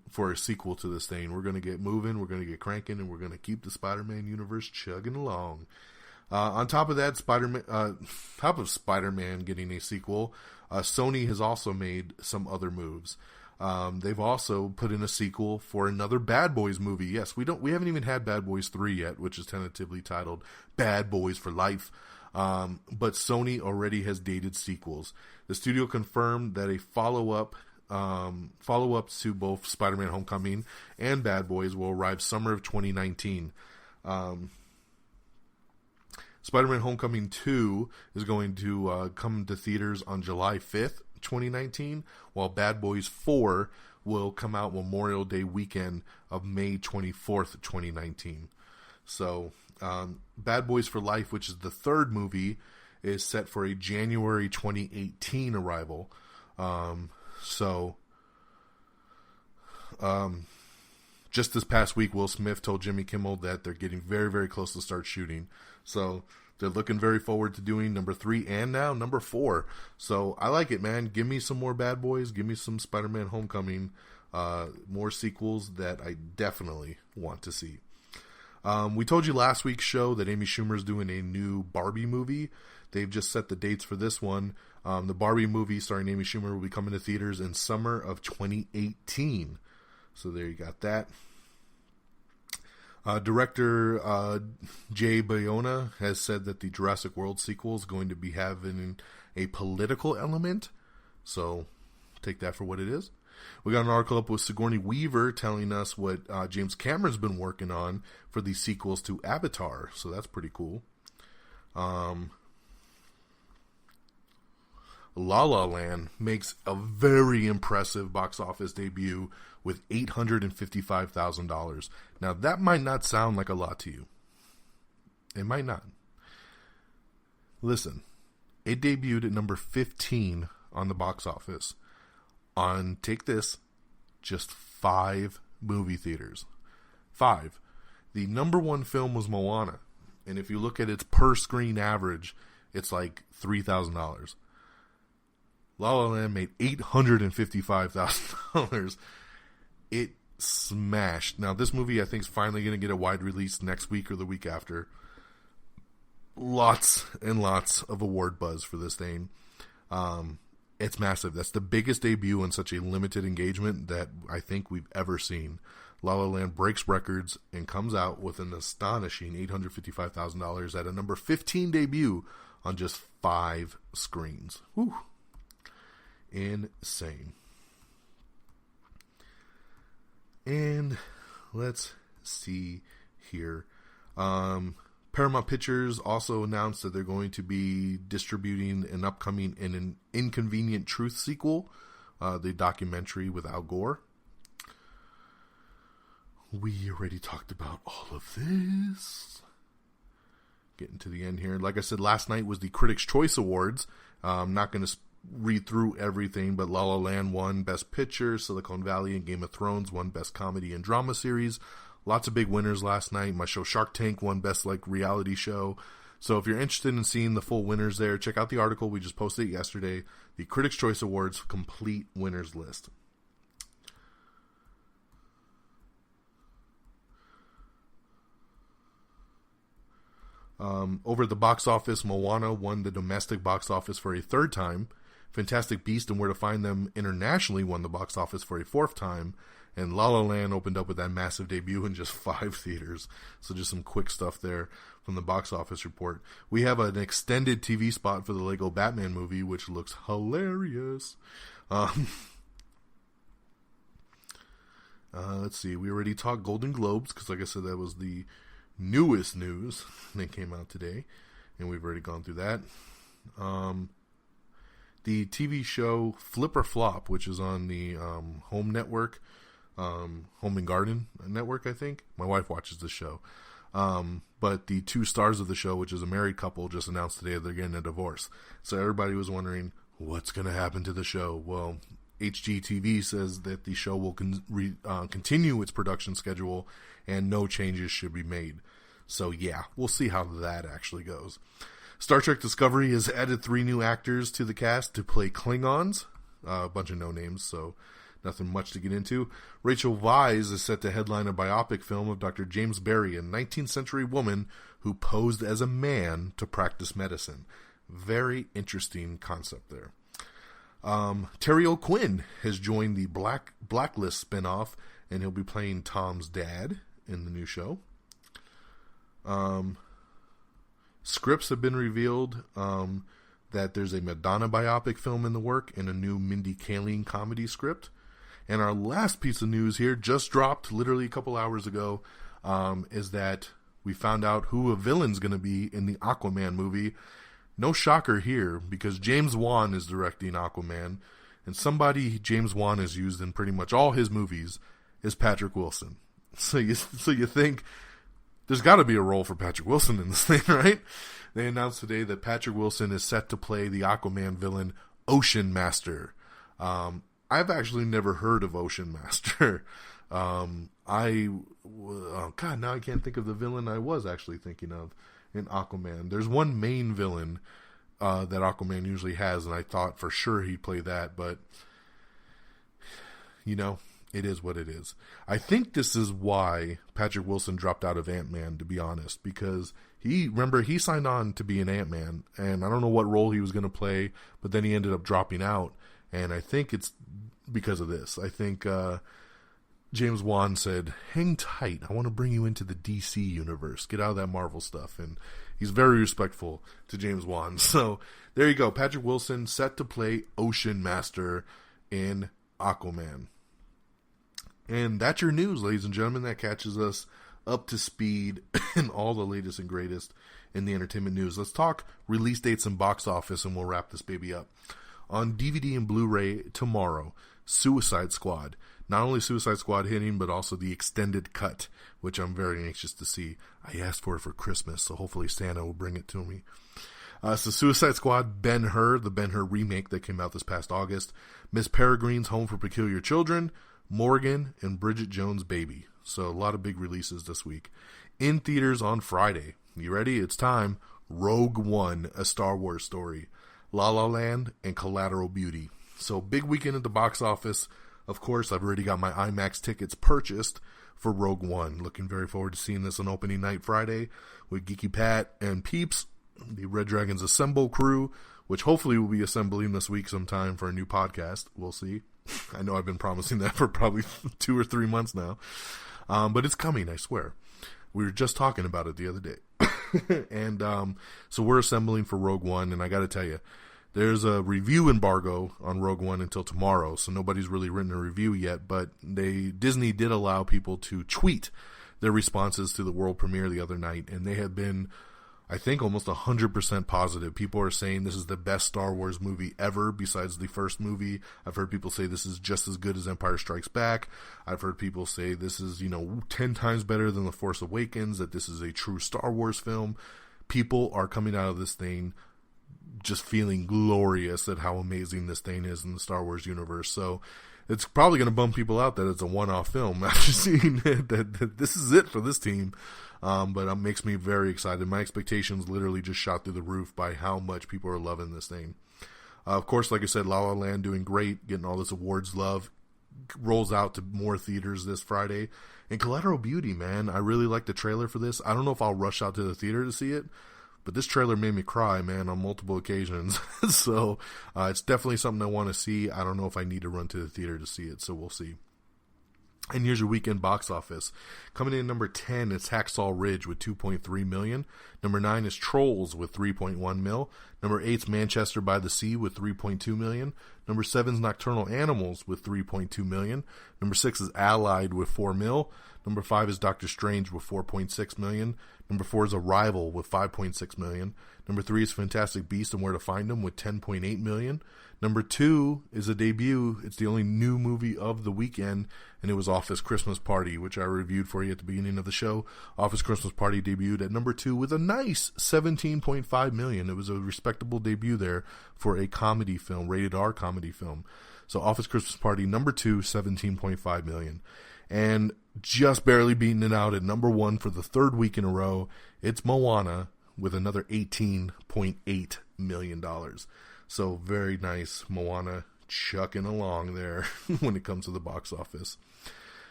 for a sequel to this thing. We're gonna get moving, we're gonna get cranking, and we're gonna keep the Spider-Man universe chugging along. On top of that, Spider-Man getting a sequel, Sony has also made some other moves. They've also put in a sequel for another Bad Boys movie. Yes, we haven't even had Bad Boys 3 yet, which is tentatively titled Bad Boys for Life. But Sony already has dated sequels. The studio confirmed that a follow-up to both Spider-Man Homecoming and Bad Boys will arrive summer of 2019. Spider-Man Homecoming 2 is going to come to theaters on July 5th, 2019, while Bad Boys 4 will come out Memorial Day weekend of May 24th, 2019. So, Bad Boys for Life, which is the third movie, is set for a January 2018 arrival. Just this past week, Will Smith told Jimmy Kimmel that they're getting very, very close to start shooting. So they're looking very forward to doing number 3 and now number 4. So I like it, man. Give me some more Bad Boys. Give me some Spider-Man Homecoming. More sequels that I definitely want to see. We told you last week's show that Amy Schumer is doing a new Barbie movie. They've just set the dates for this one. The Barbie movie starring Amy Schumer will be coming to theaters in summer of 2018. So there you got that. Director Jay Bayona has said that the Jurassic World sequel is going to be having a political element. So take that for what it is. We got an article up with Sigourney Weaver telling us what James Cameron's been working on for the sequels to Avatar. So that's pretty cool. La La Land makes a very impressive box office debut with $855,000. Now, that might not sound like a lot to you. It might not. Listen, it debuted at number 15 on the box office on, take this, just 5 movie theaters. 5. The number 1 film was Moana. And if you look at its per-screen average, it's like $3,000. La La Land made $855,000. It smashed. Now, this movie, I think, is finally going to get a wide release next week or the week after. Lots and lots of award buzz for this thing. It's massive. That's the biggest debut in such a limited engagement that I think we've ever seen. La La Land breaks records and comes out with an astonishing $855,000 at a number 15 debut on just 5 screens. Whew. insane. And let's see here. Paramount Pictures also announced that they're going to be distributing an upcoming An Inconvenient Truth sequel, the documentary with Al Gore. We already talked about all of this. Getting to the end here. Like I said, last night was the Critics' Choice Awards. I'm not going to read through everything, but La La Land won Best Picture, Silicon Valley and Game of Thrones won Best Comedy and Drama Series. Lots of big winners last night. My show Shark Tank won Best Reality Show. So if you're interested in seeing the full winners there, check out the article. We just posted it yesterday. The Critics' Choice Awards complete winners list. Over at the box office, Moana won the domestic box office for a third time. Fantastic Beasts and Where to Find Them internationally won the box office for a fourth time. And La La Land opened up with that massive debut in just 5 theaters. So just some quick stuff there from the box office report. We have an extended TV spot for the Lego Batman movie, which looks hilarious. Let's see. We already talked Golden Globes, because like I said, that was the newest news that came out today. And we've already gone through that. The TV show Flip or Flop, which is on the Home Network, Home and Garden Network, I think. My wife watches this show. But the 2 stars of the show, which is a married couple, just announced today that they're getting a divorce. So everybody was wondering, what's going to happen to the show? Well, HGTV says that the show will continue its production schedule and no changes should be made. So yeah, we'll see how that actually goes. Star Trek Discovery has added 3 new actors to the cast to play Klingons. A bunch of no names, so nothing much to get into. Rachel Weisz is set to headline a biopic film of Dr. James Barry, a 19th century woman who posed as a man to practice medicine. Very interesting concept there. Terry O'Quinn has joined the Blacklist spinoff, and he'll be playing Tom's dad in the new show. Scripts have been revealed that there's a Madonna biopic film in the work and a new Mindy Kaling comedy script. And our last piece of news here, just dropped literally a couple hours ago, is that we found out who a villain's going to be in the Aquaman movie. No shocker here, because James Wan is directing Aquaman, and somebody James Wan has used in pretty much all his movies is Patrick Wilson. So you think there's got to be a role for Patrick Wilson in this thing, right? They announced today that Patrick Wilson is set to play the Aquaman villain Ocean Master. I've actually never heard of Ocean Master. God, now I can't think of the villain I was actually thinking of in Aquaman. There's one main villain that Aquaman usually has, and I thought for sure he'd play that, but you know, it is what it is. I think this is why Patrick Wilson dropped out of Ant-Man, to be honest, because he signed on to be an Ant-Man, and I don't know what role he was going to play, but then he ended up dropping out, and I think it's because of this. I think James Wan said, hang tight, I want to bring you into the DC universe, get out of that Marvel stuff, and he's very respectful to James Wan. So there you go, Patrick Wilson set to play Ocean Master in Aquaman. And that's your news, ladies and gentlemen. That catches us up to speed in all the latest and greatest in the entertainment news. Let's talk release dates and box office, and we'll wrap this baby up. On DVD and Blu-ray tomorrow, Suicide Squad. Not only Suicide Squad hitting, but also the extended cut, which I'm very anxious to see. I asked for it for Christmas, so hopefully Santa will bring it to me. So Suicide Squad, Ben-Hur, the Ben-Hur remake that came out this past August. Miss Peregrine's Home for Peculiar Children, Morgan, and Bridget Jones' Baby. So a lot of big releases this week. In theaters on Friday. You ready? It's time. Rogue One, A Star Wars Story. La La Land, and Collateral Beauty. So big weekend at the box office. Of course, I've already got my IMAX tickets purchased for Rogue One. Looking very forward to seeing this on opening night Friday with Geeky Pat and Peeps, the Red Dragons Assemble crew, which hopefully will be assembling this week sometime for a new podcast. We'll see. I know I've been promising that for probably 2 or 3 months now. But it's coming, I swear. We were just talking about it the other day. And so we're assembling for Rogue One, and I got to tell you, There's a review embargo on Rogue One until tomorrow, so nobody's really written a review yet, but Disney did allow people to tweet their responses to the world premiere the other night, and they have been, I think, almost 100% positive. People are saying this is the best Star Wars movie ever besides the first movie. I've heard people say this is just as good as Empire Strikes Back. I've heard people say this is, 10 times better than The Force Awakens, that this is a true Star Wars film. People are coming out of this thing just feeling glorious at how amazing this thing is in the Star Wars universe. So it's probably going to bum people out that it's a one-off film after seeing it, that this is it for this team. But it makes me very excited. My expectations literally just shot through the roof by how much people are loving this thing. Of course, like I said, La La Land doing great, getting all this awards love, rolls out to more theaters this Friday. And Collateral Beauty, man, I really like the trailer for this. I don't know if I'll rush out to the theater to see it, but this trailer made me cry, man, on multiple occasions. So it's definitely something I want to see. I don't know if I need to run to the theater to see it, so we'll see. And here's your weekend box office. Coming in number 10 is Hacksaw Ridge with $2.3 million. Number 9 is Trolls with $3.1 million. Number 8 is Manchester by the Sea with $3.2 million. Number 7 is Nocturnal Animals with $3.2 million. Number 6 is Allied with $4 million. Number 5 is Doctor Strange with $4.6 million. Number 4 is Arrival with $5.6 million. Number 3 is Fantastic Beasts and Where to Find Them with $10.8 million. Number 2 is a debut. It's the only new movie of the weekend, and it was Office Christmas Party, which I reviewed for you at the beginning of the show. Office Christmas Party debuted at number 2 with a nice $17.5 million. It was a respectable debut there for a comedy film, rated R comedy film. So Office Christmas Party, number 2, $17.5 million. And just barely beating it out at number 1 for the third week in a row, it's Moana with another $18.8 million. So very nice, Moana chucking along there when it comes to the box office.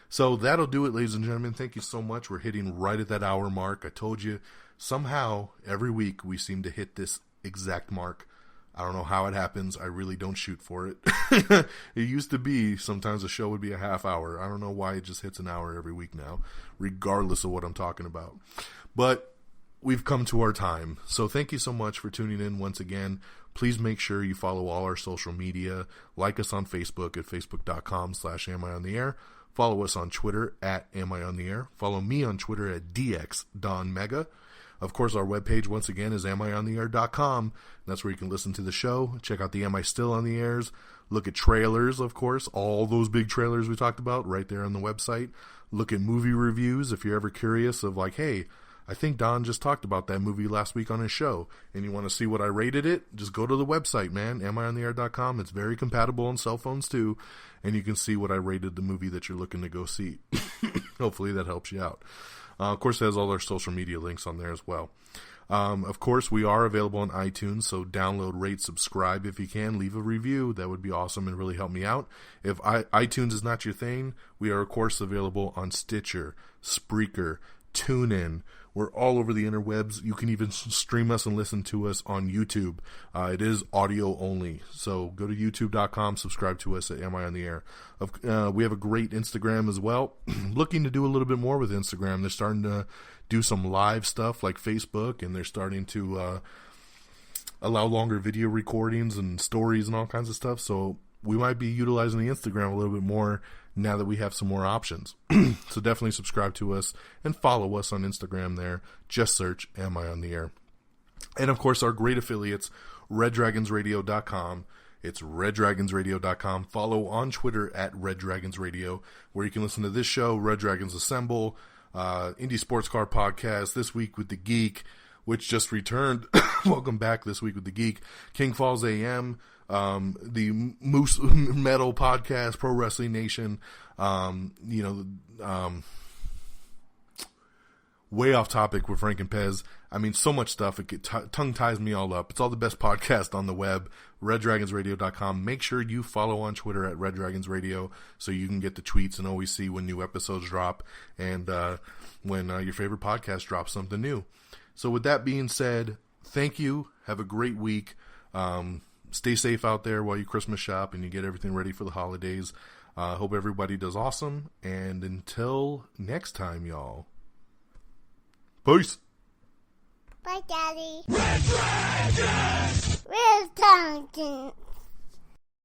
So that'll do it, ladies and gentlemen. Thank you so much. We're hitting right at that hour mark. I told you, somehow, every week we seem to hit this exact mark. I don't know how it happens. I really don't shoot for it. It used to be sometimes a show would be a half hour. I don't know why it just hits an hour every week now, regardless of what I'm talking about. But we've come to our time. So thank you so much for tuning in once again. Please make sure you follow all our social media. Like us on Facebook at facebook.com/amiontheair. Follow us on Twitter at amiontheair. Follow me on Twitter at dxdonmega. Of course, our webpage, once again, is amiontheair.com. That's where you can listen to the show. Check out the Am I Still on the Airs. Look at trailers, of course. All those big trailers we talked about right there on the website. Look at movie reviews if you're ever curious of like, hey, I think Don just talked about that movie last week on his show, and you want to see what I rated it, just go to the website, man, amiontheair.com. It's very compatible on cell phones, too, and you can see what I rated the movie that you're looking to go see. Hopefully that helps you out. Of course, it has all our social media links on there as well. Of course, we are available on iTunes, so download, rate, subscribe if you can. Leave a review. That would be awesome and really help me out. If iTunes is not your thing, we are, of course, available on Stitcher, Spreaker, TuneIn. We're all over the interwebs. You can even stream us and listen to us on YouTube. It is audio only. So go to youtube.com, subscribe to us at Am I on the Air. We have a great Instagram as well. Looking to do a little bit more with Instagram. They're starting to do some live stuff like Facebook, and they're starting to allow longer video recordings and stories and all kinds of stuff. So we might be utilizing the Instagram a little bit more now that we have some more options. So definitely subscribe to us and follow us on Instagram there. Just search Am I on the Air. And of course, our great affiliates, reddragonsradio.com. It's reddragonsradio.com. Follow on Twitter at reddragonsradio, where you can listen to this show, Red Dragons Assemble, Indie Sports Car Podcast, This Week with the Geek, which just returned. Welcome back, This Week with the Geek. King Falls AM, the Moose Metal Podcast, Pro Wrestling Nation, way off topic with Frank and Pez. I mean, so much stuff. It tongue ties me all up. It's all the best podcast on the web, reddragonsradio.com. Make sure you follow on Twitter at reddragonsradio so you can get the tweets and always see when new episodes drop and when your favorite podcast drops something new. So with that being said, thank you. Have a great week. Stay safe out there while you Christmas shop and you get everything ready for the holidays. Hope everybody does awesome. And until next time, y'all. Peace. Bye, Daddy. Red Dragons! Where's Tonkin?